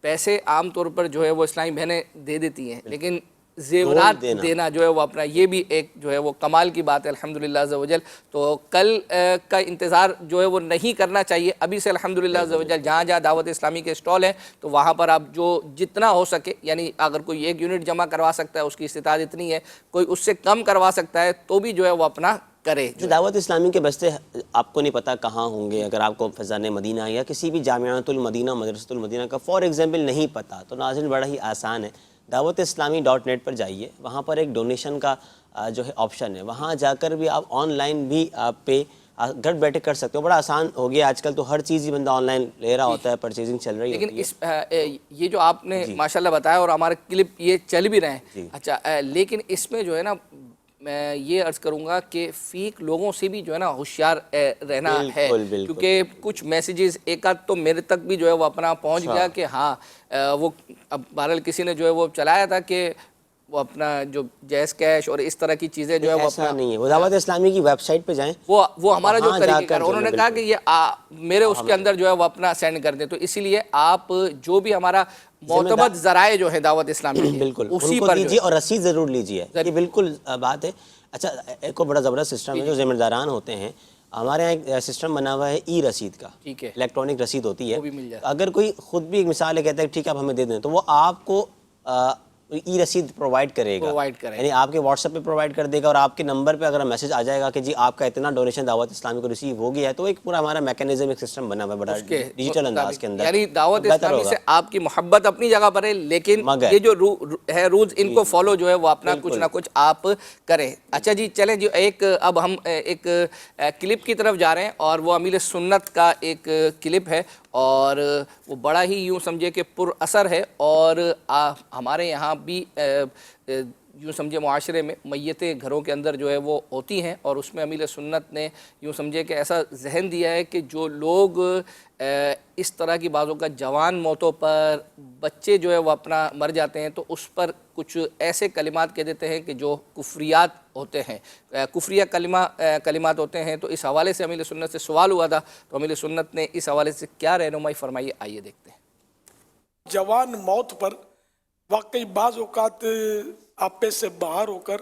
پیسے عام طور پر جو ہے وہ اسلامی بہنیں دے دیتی ہیں، لیکن زیورات دینا جو ہے وہ اپنا یہ بھی ایک جو ہے وہ کمال کی بات ہے الحمدللہ عز و جل. تو کل کا انتظار جو ہے وہ نہیں کرنا چاہیے، ابھی سے الحمدللہ عز و جل جہاں جہاں دعوت اسلامی کے اسٹال ہیں تو وہاں پر آپ جو جتنا ہو سکے، یعنی اگر کوئی ایک یونٹ جمع کروا سکتا ہے، اس کی استطاعت اتنی ہے، کوئی اس سے کم کروا سکتا ہے تو بھی جو ہے وہ اپنا کرے. جو دعوت اسلامی کے بستے آپ کو نہیں پتا کہاں ہوں گے، اگر آپ کو فیضان مدینہ یا کسی بھی جامعۃ المدینہ مدرسۃ المدینہ کا فار ایگزامپل نہیں پتا تو ناظرین بڑا ہی آسان ہے، دعوت اسلامی .net پر جائیے، وہاں پر ایک ڈونیشن کا جو ہے آپشن ہے، وہاں جا کر بھی آپ آن لائن بھی آپ پہ گھر بیٹھے کر سکتے ہو. بڑا آسان ہو گیا آج کل، تو ہر چیز ہی بندہ آن لائن لے رہا ہوتا ہے، پرچیزنگ چل رہی ہے. لیکن اس یہ جو آپ نے ماشاءاللہ بتایا اور ہمارے کلپ یہ چل بھی رہے ہیں، اچھا لیکن اس میں جو ہے نا میں یہ عرض کروں گا کہ فیک لوگوں سے بھی جو ہے نا ہوشیار رہنا ہے، کیونکہ کچھ میسیجز ایک آدھ تو میرے تک بھی جو ہے وہ اپنا پہنچ گیا کہ ہاں وہ اب بہرحال کسی نے جو ہے وہ چلایا تھا کہ وہ اپنا جو جیز کیش اور اس طرح کی چیزیں جو ہے وہ ایسا نہیں ہے. وہ دعوت اسلامی کی ویب سائٹ پہ جائیں، وہ ہمارا جو طریقہ کار انہوں نے کہا کہ یہ میرے اس کے اندر جو ہے وہ اپنا سینڈ کر دیں. تو اسی لیے آپ جو بھی ہمارا معتمد ذرائع جو ہے دعوت اسلامی بالکل اسی پر لیجیے اور رسید ضرور لیجیے، یہ بالکل بات ہے. اچھا ایک اور بڑا زبردست سسٹم ہے جو ذمہ داران ہوتے ہیں، ہمارے یہاں ایک سسٹم بنا ہوا ہے ای رسید کا، الیکٹرانک رسید ہوتی ہے. اگر کوئی خود بھی ایک مثال ہے کہتا ہے ٹھیک ہے آپ ہمیں دے دیں تو وہ آپ کو ای رسید پرووائڈ کرے گا، یعنی آپ کے واٹس ایپ پہ پرووائڈ کر دے گا اور آپ کے نمبر پہ اگر میسج آ جائے گا کہ جی آپ کا اتنا ڈونیشن دعوت اسلامی کو ریسیو ہو گیا ہے، تو ایک پورا ہمارا میکینزم ایک سسٹم بنا ہوا ہے بڑا ڈیجیٹل انداز کے اندر. یعنی دعوت اسلامی سے آپ کی محبت اپنی جگہ پر ہے، لیکن یہ جو ہے رولز ان کو فالو جو ہے وہ اپنا کچھ نہ کچھ آپ کریں. اچھا جی چلیں جی اب ہم ایک کلپ کی طرف جا رہے ہیں اور وہ امیر سنت کا ایک کلپ ہے اور وہ بڑا ہی یوں سمجھے کہ پر اثر ہے. اور ہمارے یہاں بھی یوں سمجھے معاشرے میں میتیں گھروں کے اندر جو ہے وہ ہوتی ہیں اور اس میں امیر سنت نے یوں سمجھے کہ ایسا ذہن دیا ہے کہ جو لوگ اس طرح کی بعضوں کا جوان موتوں پر بچے جو ہے وہ اپنا مر جاتے ہیں تو اس پر کچھ ایسے کلمات کہہ دیتے ہیں کہ جو کفریات ہوتے ہیں، کفریہ کلمات ہوتے ہیں. تو اس حوالے سے امیر سنت سے سوال ہوا تھا تو امیر سنت نے اس حوالے سے کیا رہنمائی فرمائی، آئیے دیکھتے ہیں. جوان موت پر واقعی بعض اوقات آپے سے باہر ہو کر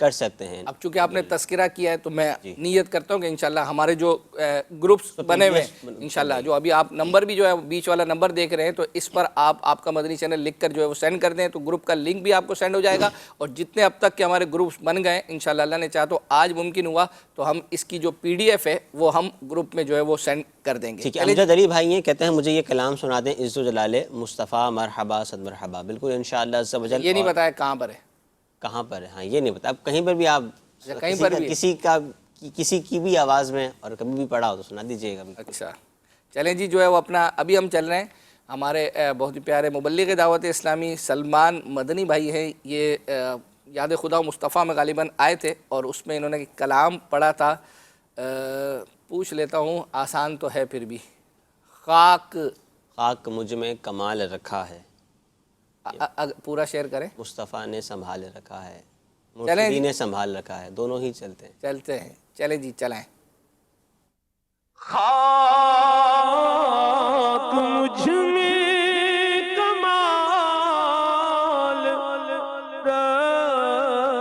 کر سکتے ہیں. اب چونکہ آپ نے تذکرہ کیا ہے تو میں نیت کرتا ہوں کہ انشاءاللہ ہمارے جو گروپس بنے ہوئے ہیں انشاءاللہ، جو ابھی آپ نمبر بھی جو ہے بیچ والا نمبر دیکھ رہے ہیں، تو اس پر آپ کا مدنی چینل لکھ کر جو ہے وہ سینڈ کر دیں تو گروپ کا لنک بھی آپ کو سینڈ ہو جائے گا. اور جتنے اب تک کے ہمارے گروپس بن گئے انشاءاللہ اللہ نے چاہا تو آج ممکن ہوا تو ہم اس کی جو PDF ہے وہ ہم گروپ میں جو ہے وہ سینڈ کر دیں گے. ٹھیک ہے. امجد علی بھائی ہیں، کہتے ہیں مجھے یہ کلام سنا دیں عز و جلال مصطفیٰ مرحبا صد مرحبا. بالکل انشاءاللہ عز و جل. یہ نہیں بتایا کہاں پر ہے، کہاں پر ہے؟ ہاں یہ نہیں پتا. اب کہیں پر بھی آپ کہیں پر بھی کسی کی بھی آواز میں اور کبھی بھی پڑھا ہو تو سنا دیجیے گا. اچھا چلیں جی، جو ہے وہ اپنا ابھی ہم چل رہے ہیں. ہمارے بہت ہی پیارے مبلغ دعوت اسلامی سلمان مدنی بھائی ہیں، یہ یاد خدا مصطفیٰ میں غالباً آئے تھے اور اس میں انہوں نے کلام پڑھا تھا. پوچھ لیتا ہوں، آسان تو ہے پھر بھی. خاک مجھ میں کمال رکھا ہے. پورا شیئر کریں. مصطفیٰ نے سنبھال رکھا ہے، مرشدی نے سنبھال رکھا ہے. دونوں ہی چلتے ہیں. چلیں جی چلائیں. خاک مجھ میں کمال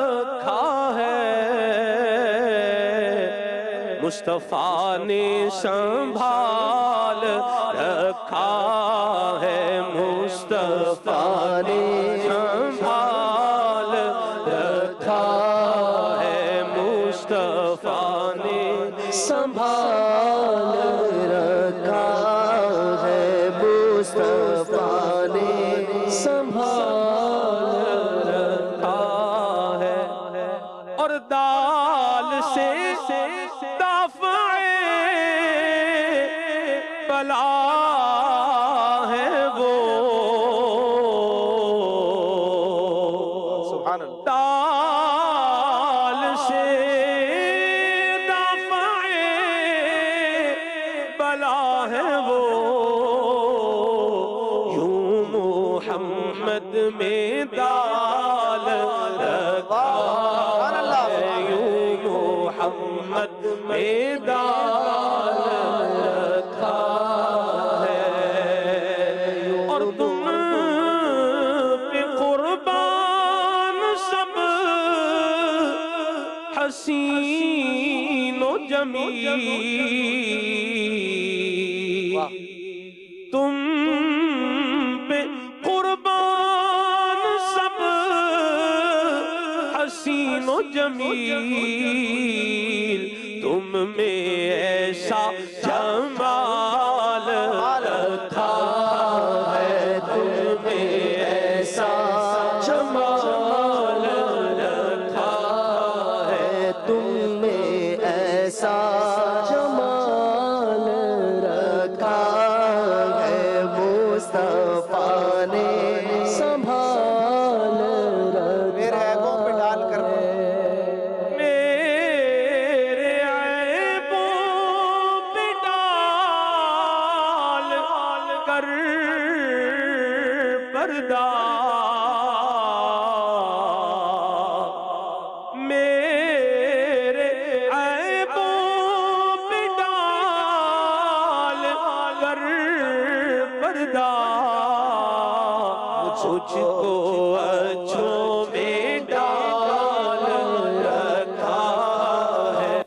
رکھا ہے، مصطفیٰ نے سنبھال رکھا ہے. مصطفیٰ نے سنبھال رکھا ہے. مصطفیٰ نے سنبھال رکھا ہے. مصطفیٰ نے سنبھال رکھا ہے. اور دال سے دافع بلا ہے وہ. دال سے دافع بلا ہے وہ. یوں محمد میں دال رکھا ہے. یوں محمد میں دال رکھا ہے. اور تم پہ قربان سب حسین و جمیل. تم پہ قربان سب حسین و جمیل. تم میں ایسا جمال رکھا ہے. تم میں ایسا جمال رکھا ہے. تم میں ایسا جمال رکھا ہے. مصطفیٰ نے سنبھال رکھا میرے عیبوں پہ ڈال کر پردہ. میرے عیبوں پہ ڈال کر پردہ. مجھ کو اچھوں میں ڈال رکھا ہے.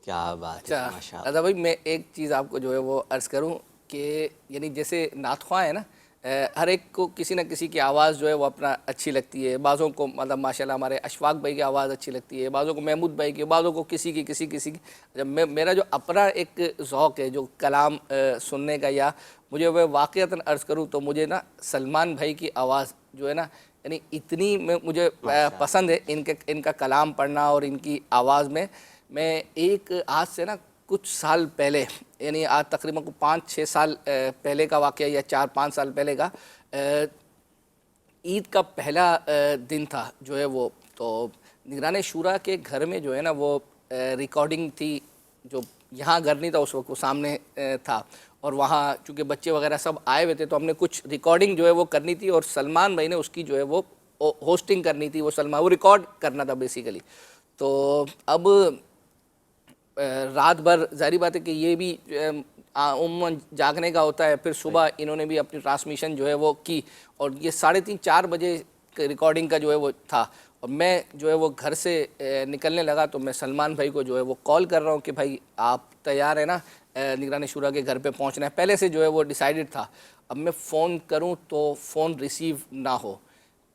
کیا بات ہے. اچھا رضا بھائی، میں ایک چیز آپ کو جو ہے وہ عرض کروں کہ یعنی جیسے نعت خواں ہے نا، ہر ایک کو کسی نہ کسی کی آواز جو ہے وہ اپنا اچھی لگتی ہے. بعضوں کو مطلب ماشاءاللہ ہمارے اشفاق بھائی کی آواز اچھی لگتی ہے، بعضوں کو محمود بھائی کی، بعضوں کو کسی کی. جب میرا جو اپنا ایک ذوق ہے جو کلام سننے کا، یا مجھے وہ واقعتاً عرض کروں تو مجھے نا سلمان بھائی کی آواز جو ہے نا یعنی اتنی مجھے پسند ہے. ان کا کلام پڑھنا اور ان کی آواز میں ایک آج سے نا کچھ سال پہلے، یعنی آج تقریباً 5-6 سال پہلے کا واقعہ یا 4-5 سال پہلے کا، عید کا پہلا دن تھا جو ہے وہ، تو نگران شورا کے گھر میں جو ہے نا وہ ریکارڈنگ تھی. جو یہاں گھر نہیں تھا اس وقت، وہ سامنے تھا، اور وہاں چونکہ بچے وغیرہ سب آئے ہوئے تھے تو ہم نے کچھ ریکارڈنگ جو ہے وہ کرنی تھی، اور سلمان بھائی نے اس کی جو ہے وہ ہوسٹنگ کرنی تھی. وہ ریکارڈ کرنا تھا بیسیکلی. تو اب رات بھر ظاہری بات ہے کہ یہ بھی عموماً جاگنے کا ہوتا ہے. پھر صبح انہوں نے بھی اپنی ٹرانسمیشن جو ہے وہ کی، اور یہ 3:30-4 بجے ریکارڈنگ کا جو ہے وہ تھا. اور میں جو ہے وہ گھر سے نکلنے لگا تو میں سلمان بھائی کو جو ہے وہ کال کر رہا ہوں کہ بھائی آپ تیار ہیں نا نگران شورا کے گھر پہ پہنچنا ہے. پہلے سے جو ہے وہ ڈیسائیڈڈ تھا. اب میں فون کروں تو فون ریسیو نہ ہو.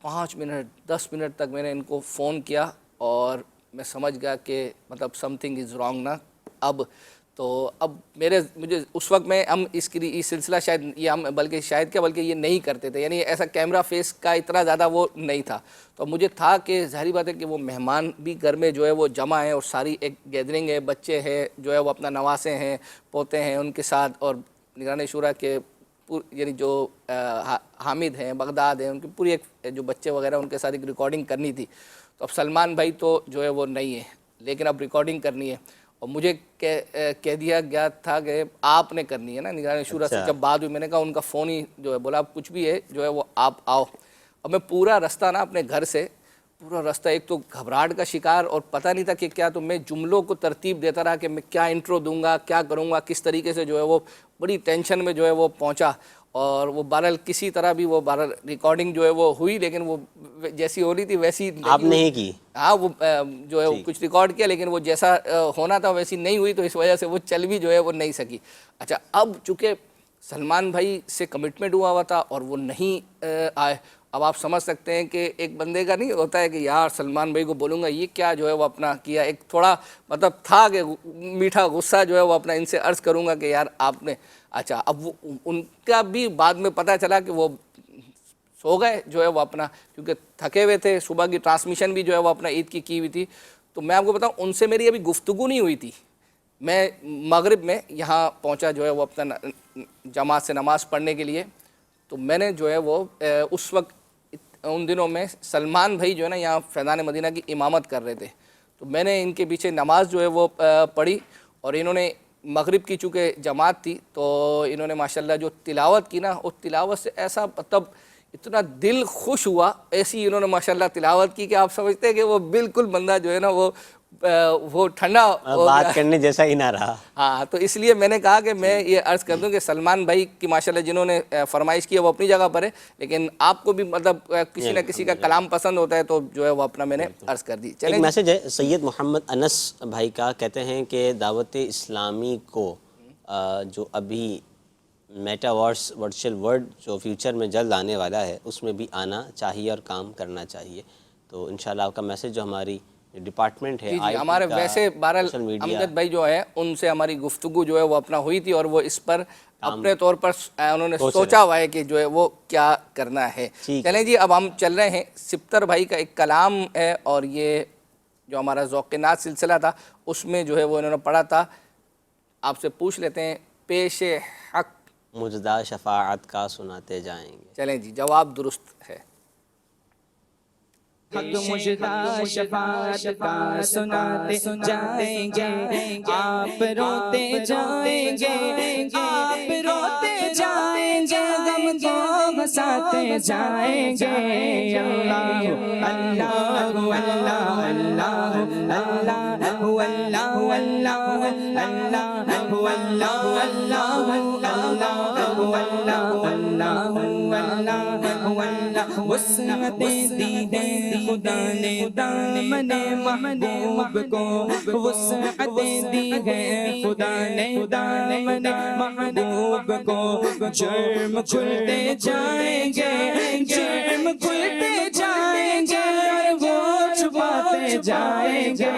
5 منٹ 10 منٹ تک میں نے ان کو فون کیا اور میں سمجھ گیا کہ مطلب سم تھنگ از رانگ نا. اب مجھے اس وقت میں ہم اس سلسلہ شاید یہ ہم بلکہ یہ نہیں کرتے تھے, یعنی ایسا کیمرہ فیس کا اتنا زیادہ وہ نہیں تھا. تو مجھے تھا کہ ظاہری بات ہے کہ وہ مہمان بھی گھر میں جو ہے وہ جمع ہیں اور ساری ایک گیدرنگ ہے, بچے ہیں جو ہے وہ اپنا نواسے ہیں, پوتے ہیں ان کے ساتھ, اور نگران شورا کے یعنی جو حامد ہیں, بغداد ہیں, ان کی پوری ایک جو بچے وغیرہ ان کے ساتھ ایک ریکارڈنگ کرنی تھی. تو اب سلمان بھائی تو جو ہے وہ نہیں ہے, لیکن اب ریکارڈنگ کرنی ہے. اور مجھے کہہ دیا گیا تھا کہ آپ نے کرنی ہے نا نگران شورا سے. جب بات ہوئی میں نے کہا ان کا فون ہی جو ہے بولا اب کچھ بھی ہے جو ہے وہ آپ آؤ. اب میں پورا رستہ نا اپنے گھر سے پورا رستہ ایک تو گھبراہٹ کا شکار اور پتہ نہیں تھا کہ کیا, تو میں جملوں کو ترتیب دیتا رہا کہ میں کیا انٹرو دوں گا, کیا کروں گا, کس طریقے سے جو ہے وہ بڑی ٹینشن میں جو ہے وہ پہنچا. اور وہ بہرحال کسی طرح بھی وہ بہرحال ریکارڈنگ جو ہے وہ ہوئی, لیکن وہ جیسی ہو رہی تھی ویسی آپ نہیں کی. ہاں وہ جو ہے کچھ ریکارڈ کیا لیکن وہ جیسا ہونا تھا ویسی نہیں ہوئی, تو اس وجہ سے وہ چل بھی جو ہے وہ نہیں سکی. اچھا اب چونکہ سلمان بھائی سے کمٹمنٹ ہوا تھا اور وہ نہیں آئے, اب آپ سمجھ سکتے ہیں کہ ایک بندے کا نہیں ہوتا ہے کہ یار سلمان بھائی کو بولوں گا یہ کیا جو ہے وہ اپنا کیا. ایک تھوڑا مطلب تھا کہ میٹھا غصہ جو ہے وہ اپنا ان سے عرض کروں گا کہ یار آپ نے. اچھا اب وہ ان کا بھی بعد میں پتہ چلا کہ وہ سو گئے جو ہے وہ اپنا, کیونکہ تھکے ہوئے تھے, صبح کی ٹرانسمیشن بھی جو ہے وہ اپنا عید کی ہوئی تھی. تو میں آپ کو بتاؤں ان سے میری ابھی گفتگو نہیں ہوئی تھی. میں مغرب میں یہاں پہنچا جو ہے وہ اپنا جماعت سے نماز پڑھنے کے لیے. تو میں نے جو ہے وہ اس وقت ان دنوں میں سلمان بھائی جو ہے نا یہاں فیضان مدینہ کی امامت کر رہے تھے. تو میں نے ان کے پیچھے نماز جو ہے وہ پڑھی, اور انہوں نے مغرب کی چونکہ جماعت تھی تو انہوں نے ماشاءاللہ جو تلاوت کی نا, اس تلاوت سے ایسا مطلب اتنا دل خوش ہوا, ایسی انہوں نے ماشاءاللہ تلاوت کی کہ آپ سمجھتے ہیں کہ وہ بالکل بندہ جو ہے نا وہ ٹھنڈا بات کرنے جیسا ہی نہ رہا. ہاں تو اس لیے میں نے کہا کہ میں یہ عرض کر دوں کہ سلمان بھائی کی ماشاءاللہ جنہوں نے فرمائش کی ہے وہ اپنی جگہ پر ہے, لیکن آپ کو بھی مطلب کسی نہ کسی کا کلام پسند ہوتا ہے تو جو ہے وہ اپنا میں نے عرض کر دی. ایک میسج ہے سید محمد انس بھائی کا, کہتے ہیں کہ دعوت اسلامی کو جو ابھی میٹاورس ورچوئل ورلڈ جو فیوچر میں جلد آنے والا ہے اس میں بھی آنا چاہیے اور کام کرنا چاہیے. تو انشاءاللہ آپ کا میسج جو ہماری ڈپارٹمنٹ ہے ہمارے ویسے بہرحال امجد بھائی جو ہے ان سے ہماری گفتگو جو ہے وہ اپنا ہوئی تھی, اور وہ اس پر اپنے طور پر انہوں نے سوچا ہوا ہے کہ جو ہے وہ کیا کرنا ہے. چلیں جی اب ہم چل رہے ہیں. سپتر بھائی کا ایک کلام ہے اور یہ جو ہمارا ذوق نات سلسلہ تھا اس میں جو ہے وہ انہوں نے پڑھا تھا. آپ سے پوچھ لیتے ہیں پیش حق مجدہ شفاعت کا سناتے جائیں گے. چلیں جی جواب درست ہے. حق مجدہ شفاعت کا سناتے جائیں گے, آپ روتے جائیں گے, آپ روتے جائیں گے, غم کو ہنساتے جائیں گے. اللہ اللہ اللہ اللہ اللہ اللہ اللہ اللہ وسعت دی ہے خدا نے دامن محبوب کو, وسعت دی ہے خدا نے دامن محبوب کو. جرم کھلتے جائیں گے, جرم کھلتے جائیں گے, اور وہ چھپاتے جائیں گے.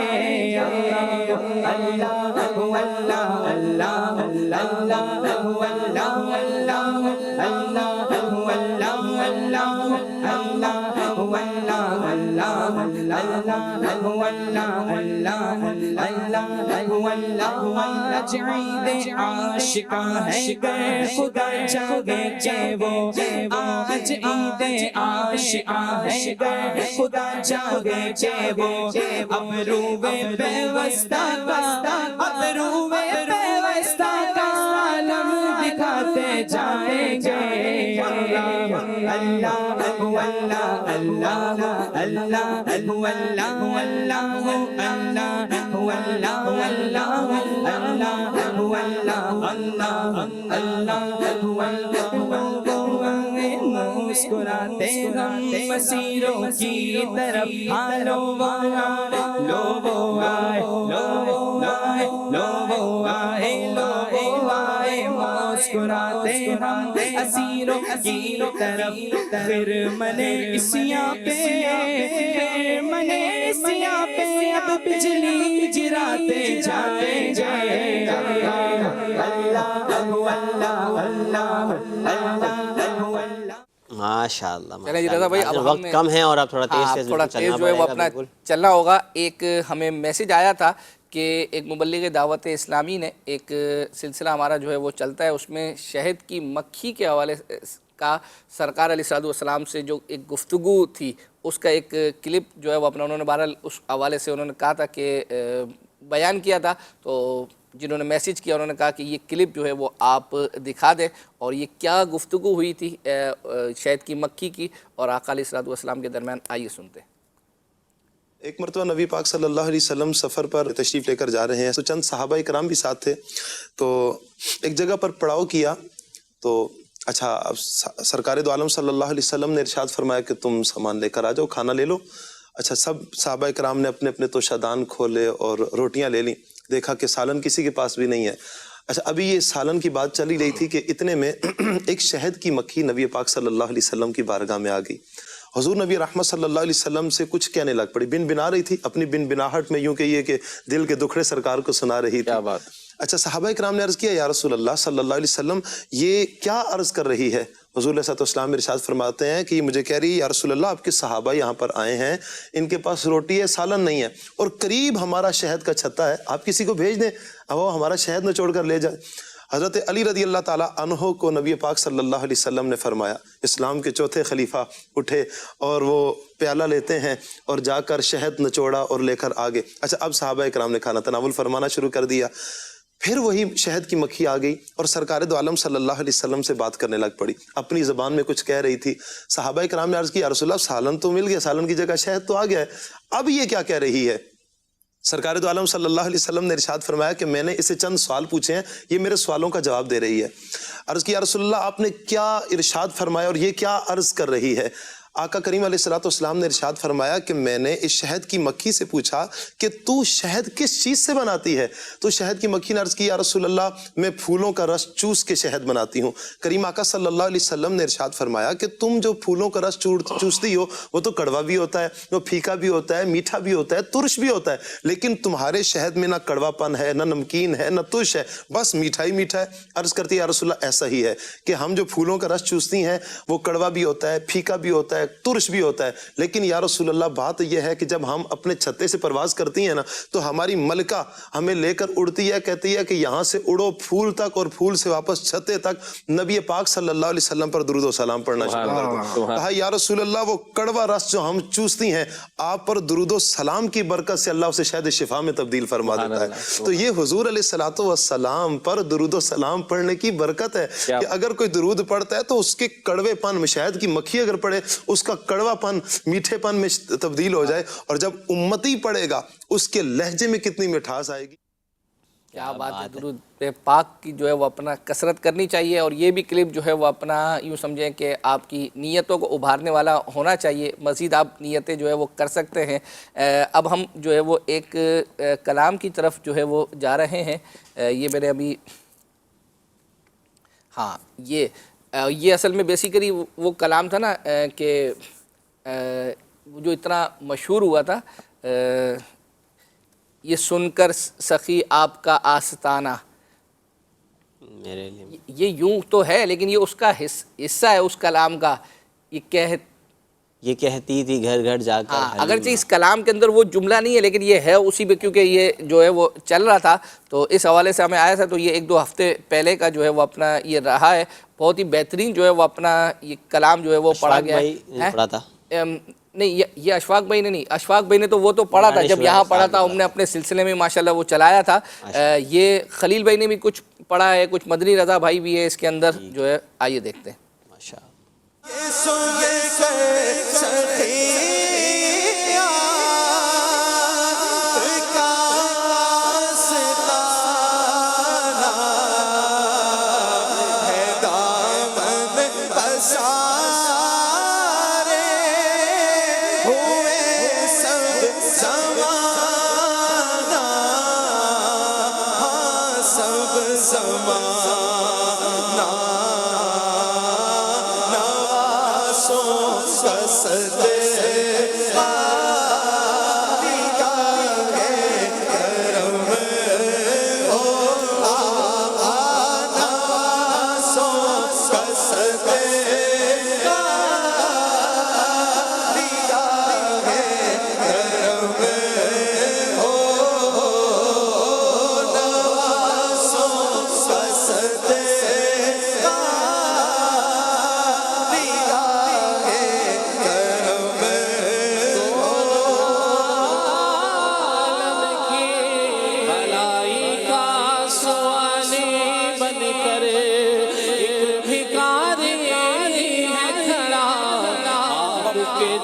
اللہ اللہ اللہ اللہ اللہ عید عاشقاں ہے گر خدا جاگے کہ وہ, آج عید عاشقاں ہے گر خدا جاگے کہ وہ. ابروے پیوستہ کا, ابروے پیوستہ کا عالم دکھاتے جائیں گے. اللہ اللہ اللہ اللہ اللہ اللہ اللہ اللہ اللہ اللہ مسکراتے ہم مسیروں کی طرف ہاں لو وہ آئے لو وہ آئے لو وہ آئے لو وہ آئے لو وہ آئے مسکراتے ہم اسیروں کی طرف پھر منے اسیاں پہ پھر منے اسیاں پہ اب بجلی گراتے جاتے جائے اللہ اللہ اللہ اللہ ماشاء اللہ چلیں جی رضا بھائی، اب وقت کم ہے اور آپ تھوڑا تیز تھوڑا تیز جو ہے وہ اپنا چلنا ہوگا. ایک ہمیں میسج آیا تھا کہ ایک مبلغ دعوت اسلامی نے ایک سلسلہ ہمارا جو ہے وہ چلتا ہے، اس میں شہد کی مکھی کے حوالے کا سرکار علیہ السلام سے جو ایک گفتگو تھی اس کا ایک کلپ جو ہے وہ اپنا انہوں نے بہرحال اس حوالے سے انہوں نے کہا تھا کہ بیان کیا تھا. تو جنہوں نے میسج کیا انہوں نے کہا کہ یہ کلپ جو ہے وہ آپ دکھا دیں اور یہ کیا گفتگو ہوئی تھی شہد کی مکھی کی اور آقا علیہ السلام کے درمیان. آئیے سنتے ہیں. ایک مرتبہ نبی پاک صلی اللہ علیہ وسلم سفر پر تشریف لے کر جا رہے ہیں تو چند صحابہ کرام بھی ساتھ تھے. تو ایک جگہ پر پڑاؤ کیا تو اچھا اب سرکار دو عالم صلی اللہ علیہ وسلم نے ارشاد فرمایا کہ تم سامان لے کر آ جاؤ، کھانا لے لو. اچھا سب صحابہ کرام نے اپنے اپنے توشادان کھولے اور روٹیاں لے لیں. دیکھا کہ سالن کسی کے پاس بھی نہیں ہے. اچھا ابھی یہ سالن کی بات چلی رہی تھی کہ اتنے میں ایک شہد کی مکھی نبی پاک صلی اللہ علیہ وسلم کی بارگاہ میں آ گئی. حضور نبی رحمت صلی اللہ علیہ وسلم سے کچھ کہنے لگ پڑی، بن بنا رہی تھی اپنی بن بناہٹ میں، یوں کہ یہ کہ دل کے دکھڑے سرکار کو سنا رہی تھی. کیا بات. اچھا صحابہ کرام نے عرض کیا یا رسول اللہ صلی اللہ علیہ وسلم یہ کیا عرض کر رہی ہے؟ حضور علیہ السلام ارشاد فرماتے ہیں کہ یہ مجھے کہہ رہی ہے یا رسول اللہ آپ کے صحابہ یہاں پر آئے ہیں، ان کے پاس روٹی ہے سالن نہیں ہے اور قریب ہمارا شہد کا چھتا ہے، آپ کسی کو بھیج دیں اب وہ ہمارا شہد نچوڑ کر لے جائے. حضرت علی رضی اللہ تعالیٰ عنہ کو نبی پاک صلی اللہ علیہ وسلم نے فرمایا، اسلام کے چوتھے خلیفہ اٹھے اور وہ پیالہ لیتے ہیں اور جا کر شہد نچوڑا اور لے کر آگے. اچھا اب صحابہ کرام نے کھانا تناول فرمانا شروع کر دیا. پھر وہی شہد کی مکھی آ گئی اور سرکار دو عالم صلی اللہ علیہ وسلم سے بات کرنے لگ پڑی، اپنی زبان میں کچھ کہہ رہی تھی. صحابہ کرام نے عرض کی یا رسول اللہ سالن تو مل گیا، سالن کی جگہ شہد تو آ گیا ہے، اب یہ کیا کہہ رہی ہے؟ سرکار دو عالم صلی اللہ علیہ وسلم نے ارشاد فرمایا کہ میں نے اسے چند سوال پوچھے ہیں، یہ میرے سوالوں کا جواب دے رہی ہے. عرض کی یا رسول اللہ آپ نے کیا ارشاد فرمایا اور یہ کیا عرض کر رہی ہے؟ آقا کریم علیہ السلام نے ارشاد فرمایا کہ میں نے اس شہد کی مکھی سے پوچھا کہ تو شہد کس چیز سے بناتی ہے؟ تو شہد کی مکھی نے عرض کی یا رسول اللہ میں پھولوں کا رس چوس کے شہد بناتی ہوں. کریم آقا صلی اللہ علیہ وسلم نے ارشاد فرمایا کہ تم جو پھولوں کا رس چوستی ہو وہ تو کڑوا بھی ہوتا ہے، وہ پھیکا بھی ہوتا ہے، میٹھا بھی ہوتا ہے، ترش بھی ہوتا ہے، لیکن تمہارے شہد میں نہ کڑوا پن ہے، نہ نمکین ہے، نہ ترش ہے، بس میٹھا ہی میٹھا ہے. عرض کرتی ہے یا رسول اللہ ایسا ہی ہے کہ ہم جو پھولوں کا رس چوستی ہیں وہ کڑوا بھی ہوتا ہے، پھیکا بھی ہوتا ہے، ترش بھی ہوتا ہے، لیکن یا رسول اللہ بات یہ ہے کہ جب ہم اپنے چھتے سے پرواز کرتی ہیں نا تو ہماری ملکہ ہمیں لے کر اڑتی ہے، کہتی ہے کہ یہاں سے اڑو پھول تک اور پھول سے واپس چھتے تک نبی پاک صلی اللہ علیہ وسلم پر درود و سلام پڑھنا شروع کر دو. کہا یا رسول اللہ وہ کڑوا رس جو ہم چوستی ہیں آپ پر درود و سلام کی برکت سے اللہ اسے شہد شفا میں تبدیل فرما دیتا ہے. تو یہ حضور علیہ الصلوۃ والسلام پر درود و سلام پڑھنے کی برکت ہے کہ اگر کوئی درود پڑھتا ہے تو اس کے کڑوے پن میں، شہد کی مکھی اگر پڑھے اس کا کڑوا پن میٹھے پن میں تبدیل ہو جائے، اور جب امتی پڑھے گا اس کے لہجے میں کتنی مٹھاس آئے گی. کیا بات ہے. درود پاک کی جو ہے وہ اپنا کثرت کرنی چاہیے اور یہ بھی کلپ جو ہے وہ اپنا یوں سمجھیں کہ آپ کی نیتوں کو ابھارنے والا ہونا چاہیے. مزید آپ نیتیں جو ہے وہ کر سکتے ہیں. اب ہم جو ہے وہ ایک کلام کی طرف جو ہے وہ جا رہے ہیں. یہ میں نے ابھی ہاں یہ اصل میں بیسیکلی وہ کلام تھا نا کہ جو اتنا مشہور ہوا تھا، یہ سن کر سخی آپ کا آستانہ، میرے لیے یہ یوں تو ہے لیکن یہ اس کا حصہ ہے اس کلام کا. یہ کہتی تھی گھر گھر جا کر، اگرچہ اس کلام کے اندر وہ جملہ نہیں ہے لیکن یہ ہے اسی پہ، کیونکہ یہ جو ہے وہ چل رہا تھا تو اس حوالے سے ہمیں آیا تھا. تو یہ 1-2 ہفتے پہلے کا جو ہے وہ اپنا یہ رہا ہے. بہت ہی بہترین جو ہے وہ اپنا یہ کلام جو ہے وہ پڑھا گیا ہے. پڑھا تھا نہیں، یہ اشفاق بھائی نے نہیں، اشفاق بھائی نے تو وہ تو پڑھا تھا جب یہاں پڑھا تھا، ہم نے اپنے سلسلے میں ماشاءاللہ وہ چلایا تھا. یہ خلیل بھائی نے بھی کچھ پڑھا ہے، کچھ مدنی رضا بھائی بھی ہے اس کے اندر جو ہے. آئیے دیکھتے ہیں.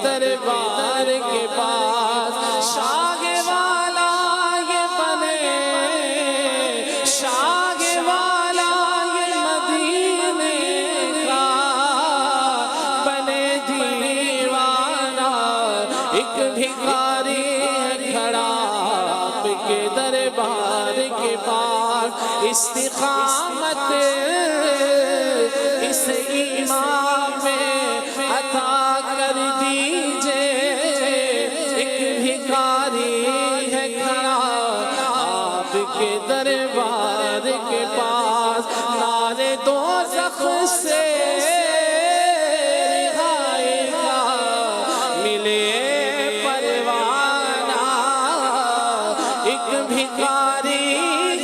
دربار کے پاس شاہ والا یہ بنے، شاہ والا یہ مدینے کا بنے دیوانہ، ایک بھکاری ہے کھڑا آپ کے دربار کے پاس، استقامت اس ایمان میں عطا کر دیجئے، ایک بھکاری ہے کھڑا آپ کے دربار کے پاس، نارے دوزخ سے رہائی کا ملے پروانہ، ایک بھکاری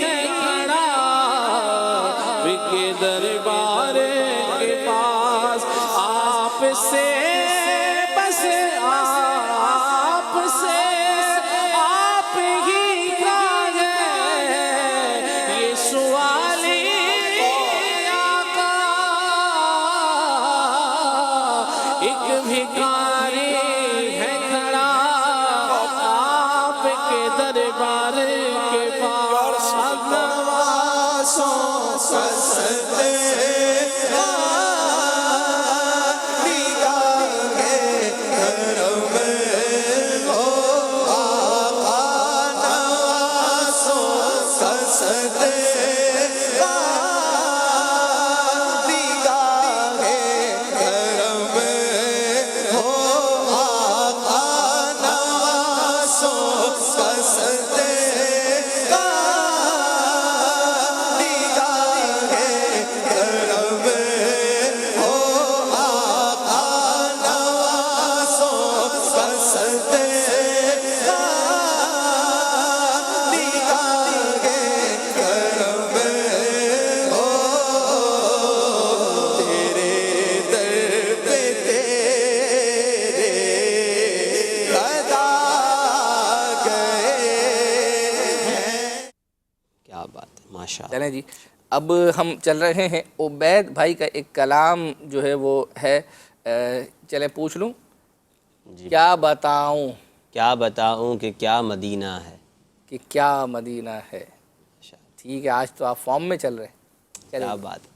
ہے کھڑا آپ کے دربار کے پاس، آپ سے بس آپ سے آپ ہی کا ہے یہ سوال آقا، ایک بھکاری ہے کھڑا آپ کے دربار کے پاس، نوازوں کا چلیں جی، اب ہم چل رہے ہیں عبید بھائی کا ایک کلام جو ہے وہ ہے، چلیں پوچھ لوں، کیا بتاؤں کہ کیا مدینہ ہے، کہ کیا مدینہ ہے۔ ٹھیک ہے، آج تو آپ فارم میں چل رہے ہیں، کیا بات ہے۔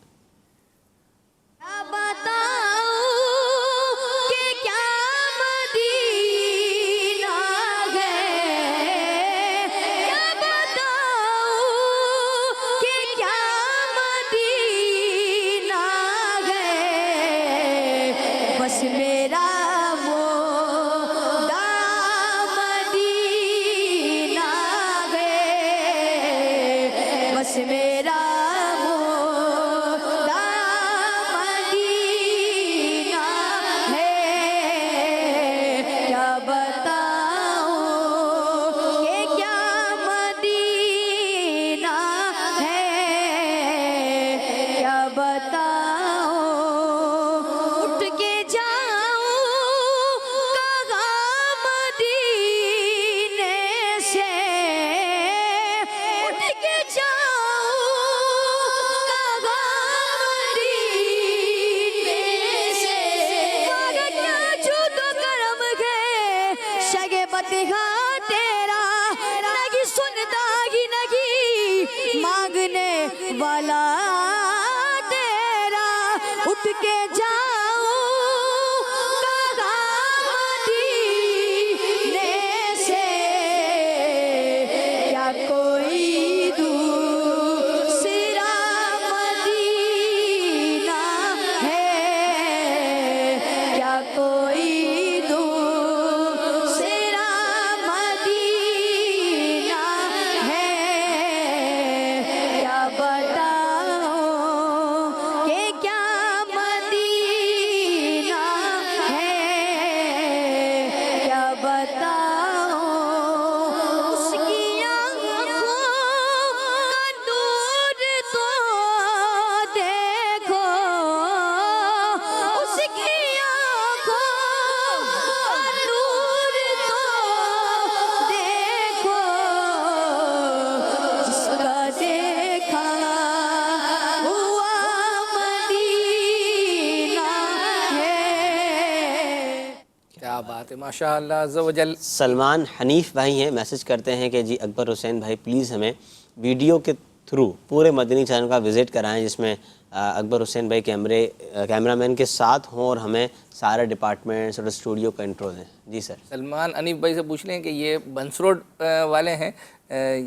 بات ہے ماشاء اللہ عز و جل. سلمان حنیف بھائی ہیں، میسج کرتے ہیں کہ جی اکبر حسین بھائی پلیز ہمیں ویڈیو کے تھرو پورے مدنی چینل کا وزٹ کرائیں جس میں اکبر حسین بھائی کیمرہ مین کے ساتھ ہوں اور ہمیں سارے ڈپارٹمنٹس اور اسٹوڈیو کنٹرول دیں. جی سر. سلمان حنیف بھائی سے پوچھ لیں کہ یہ بنس روڈ والے ہیں،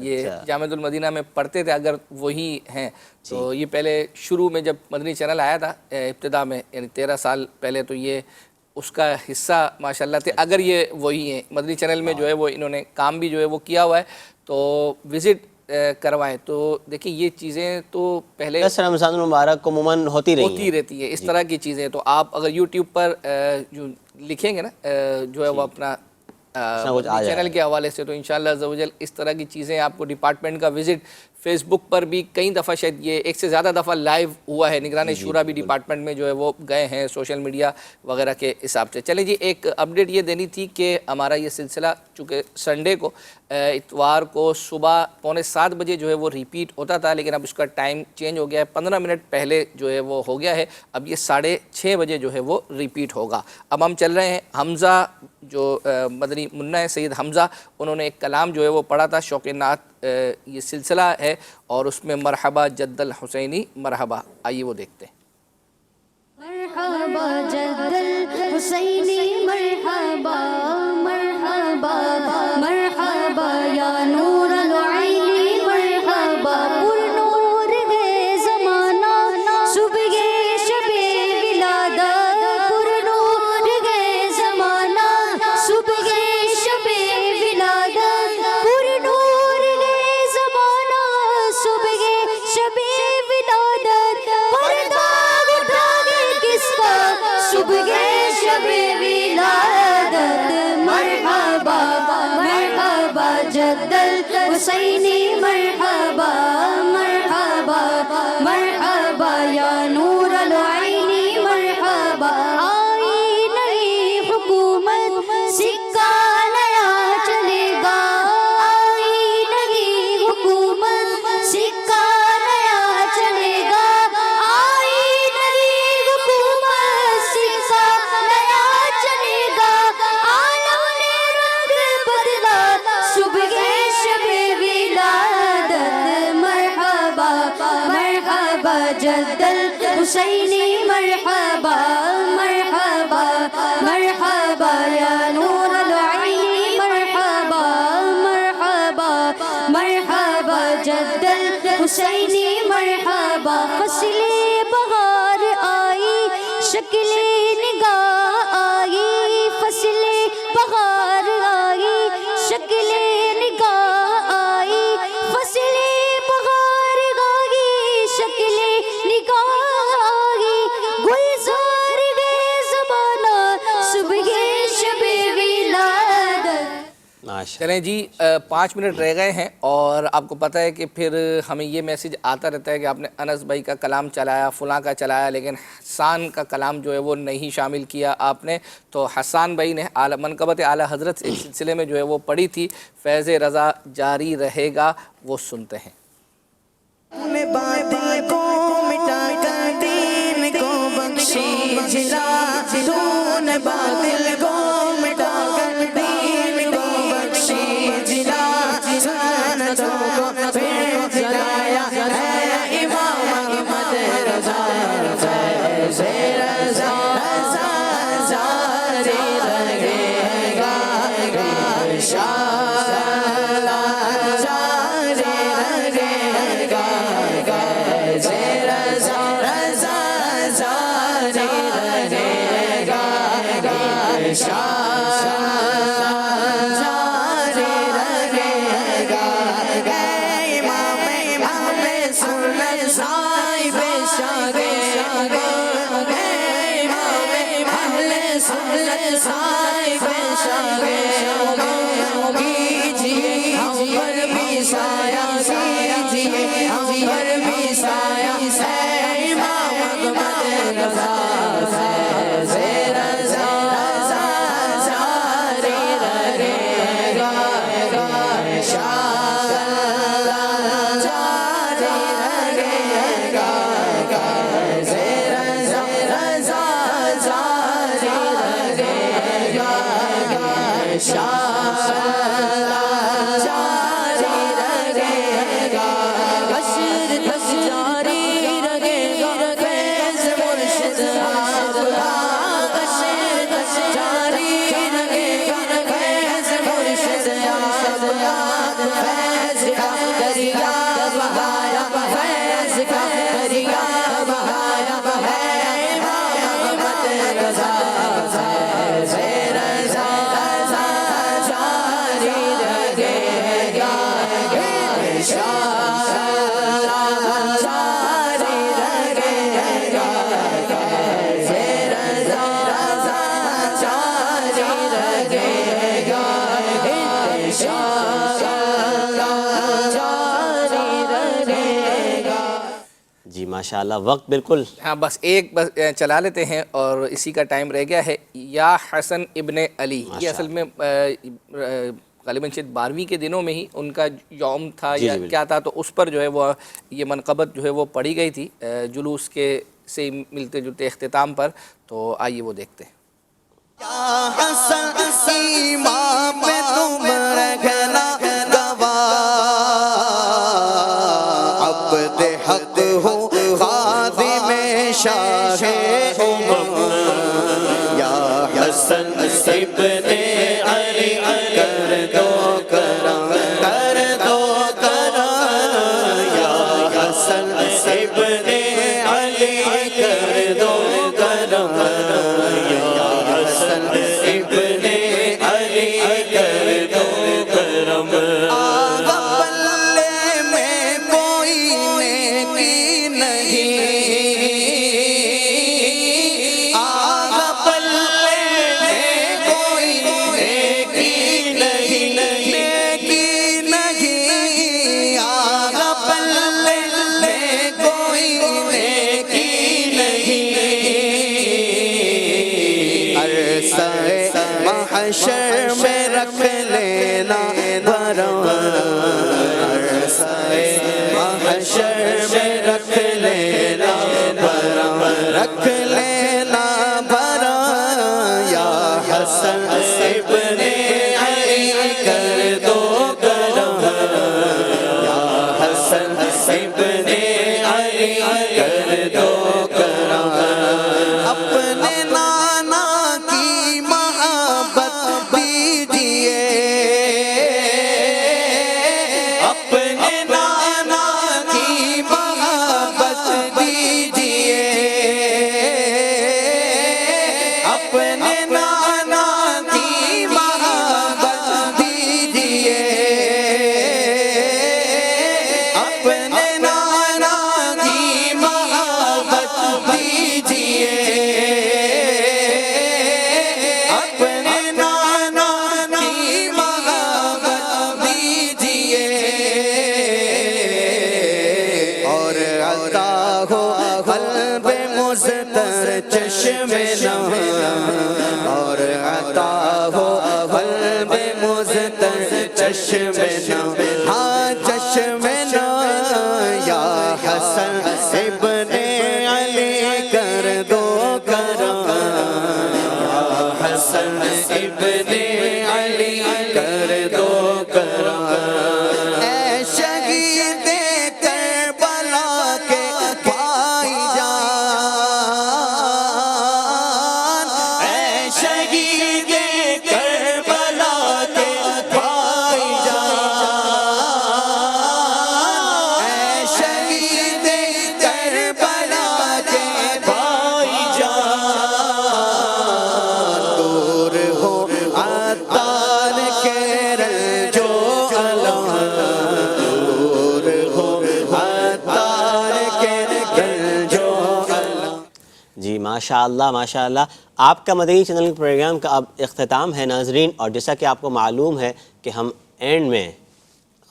یہ جامعۃ المدینہ میں پڑھتے تھے، اگر وہی ہیں تو یہ پہلے شروع میں جب مدنی چینل آیا تھا ابتدا میں یعنی 13 سال پہلے تو یہ اس کا حصہ ماشاءاللہ تھے. اگر یہ وہی ہیں مدنی چینل میں جو ہے وہ انہوں نے کام بھی جو ہے وہ کیا ہوا ہے تو وزٹ کروائیں. تو دیکھیں یہ چیزیں تو پہلے 10 رمضان المبارک عموماً ہوتی رہتی ہے اس طرح کی چیزیں. تو آپ اگر یوٹیوب پر جو لکھیں گے نا جو ہے وہ اپنا چینل کے حوالے سے تو انشاءاللہ عز و جل اس طرح کی چیزیں آپ کو ڈپارٹمنٹ کا وزٹ فیس بک پر بھی کئی دفعہ شاید یہ ایک سے زیادہ دفعہ لائیو ہوا ہے. نگران شورا بھی ڈپارٹمنٹ میں جو ہے وہ گئے ہیں سوشل میڈیا وغیرہ کے حساب سے. چلیں جی ایک اپڈیٹ یہ دینی تھی کہ ہمارا یہ سلسلہ چونکہ سنڈے کو اتوار کو صبح 6:45 بجے جو ہے وہ ریپیٹ ہوتا تھا لیکن اب اس کا ٹائم چینج ہو گیا ہے، 15 منٹ پہلے جو ہے وہ ہو گیا ہے. اب یہ 6:30 بجے جو ہے وہ ریپیٹ ہوگا. اب ہم چل رہے ہیں حمزہ جو مدنی منا ہے سید حمزہ، انہوں نے ایک کلام جو ہے وہ پڑھا تھا شوق نعت یہ سلسلہ ہے اور اس میں مرحبا جد الحسینی مرحبا. آئیے وہ دیکھتے ہیں. مرحبا جد الحسینی مرحبا مرحبا مرحبا یا نور العین مرحبا. پر نور ہے زمانہ صبح شب ولادت، پر نور ہے زمانہ صبح شب ولادت، پر نور ہے زمانہ صبح شب ولادت. پردہ اٹھا دے کس کا صبح شب ولادت. مرحبا مرحبا جد الحسینی مرحبا مرحبا مرحبا یا نور العین مرحبا. آئی نئی حکومت سکہ نیا چلے گا، آئی نئی حکومت سکہ نیا چلے گا، آئی نئی حکومت سکہ نیا چلے گا. عالم نے رنگ بدلا صبح شب ولادت. مرحبا مرحبا جد الحسینی مرحبا مرحبا مرحبا یا نور العین مرحبا مرحبا مرحبا جد الحسینی مرحبا. فصل بہار آئی شکل نگاہ آئی، فصل بہار آئی شکل نگاہ آئی، فصل بہار آئی شکل نگاہ آئی. گلزار گئے زمانہ صبح شب ولادت. چلیں جی 5 منٹ رہ گئے ہیں اور آپ کو پتہ ہے کہ پھر ہمیں یہ میسج آتا رہتا ہے کہ آپ نے انس بھائی کا کلام چلایا فلاں کا چلایا لیکن حسان کا کلام جو ہے وہ نہیں شامل کیا آپ نے. تو حسان بھائی نے منقبت اعلیٰ حضرت ایک سلسلے میں جو ہے وہ پڑھی تھی فیض رضا جاری رہے گا، وہ سنتے ہیں. باطل کو مٹا کر دین کو بخشی جلا، تو نے باطل کو مٹا کر دین کو بخشی جلا، سنتوں کو پھر جلایا ہے امام احمد رضا. فیض رضا جاری رہے گا، ماشاء اللہ. وقت بالکل ہاں بس ایک بس چلا لیتے ہیں اور اسی کا ٹائم رہ گیا ہے. یا حسن ابن علی، یہ اصل میں غالباً شاید 12ویں کے دنوں میں ہی ان کا یوم تھا یا کیا تھا، تو اس پر جو ہے وہ یہ منقبت جو ہے وہ پڑھی گئی تھی جلوس کے سے ملتے جلتے اختتام پر. تو آئیے وہ دیکھتے ہیں. یا حسن سیما پہ تم رکھنا گواہ، عبد حق ہو خادم شاہ امم. یا حسن ابن علی کر دو کرم، کر دو کرم. یا حسن ابن علی کر دو کرم. محشر میں رکھ لینا بھرم، محشر میں رکھ لینا بھرم، رکھ لینا بھرم. یا حسن ابن علی کر دو کرم. یا حسن ابن علی کر دو کرم. اپنے نانا کی محبت دیجئے، اپنے نانا کی محبت دیجئے، اپنے نانا کی محبت دیجئے، اپنے نانا کی محبت دیجئے، اپنے نانا کی محبت دیجئے. اور عطا ہو قلب مزتر چشم نم، اور عطا ہو قلب مزتر چشم نم، ہاں چشم نم. یا حسن ابن علی کر دو کرم. یا حسن ابن علی کر دو کرم. اے شہید کربلا کے بھائی جان، اے شہید کربلا کے بھائی جان، اے شہید کربلا کے بھائی جان. دور ہو عطار کے رنجو علم، دور ہو عطار کے رنجو علم. جی ماشاء اللہ ماشاء اللہ. آپ کا مدنی چینل پروگرام کا اب اختتام ہے ناظرین، اور جیسا کہ آپ کو معلوم ہے کہ ہم اینڈ میں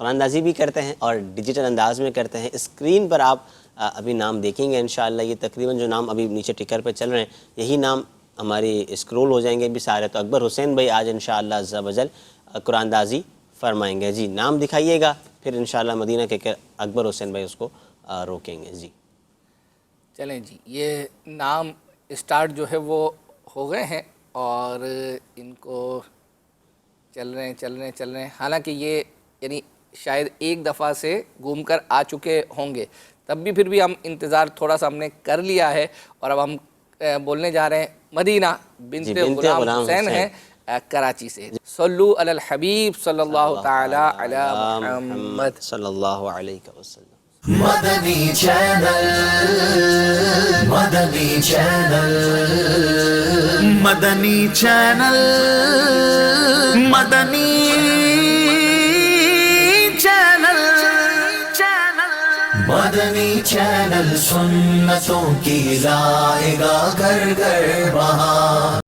قرآن اندازی بھی کرتے ہیں اور ڈیجیٹل انداز میں کرتے ہیں. اسکرین پر آپ ابھی نام دیکھیں گے انشاءاللہ. یہ تقریباً جو نام ابھی نیچے ٹکر پہ چل رہے ہیں یہی نام ہماری اسکرول ہو جائیں گے بھی سارے. تو اکبر حسین بھائی آج انشاءاللہ عز و جل قرآن اندازی فرمائیں گے. جی نام دکھائیے گا، پھر انشاءاللہ مدینہ کے اکبر حسین بھائی اس کو روکیں گے. جی چلیں جی، یہ نام اسٹارٹ جو ہے وہ ہو گئے ہیں اور ان کو چل رہے ہیں. حالانکہ یہ یعنی شاید ایک دفعہ سے گھوم کر آ چکے ہوں گے، تب بھی پھر بھی ہم انتظار تھوڑا سا ہم نے کر لیا ہے. اور اب ہم بولنے جا رہے ہیں مدینہ بنت غلام حسین ہے کراچی سے. صلو علی الحبیب صلی اللہ تعالی علی محمد صلی اللہ علیہ وسلم. مدنی چینل، مدنی چینل، مدنی چینل، مدنی چینل، مدنی چینل سنتوں کی لائے گا گھر گھر بہار.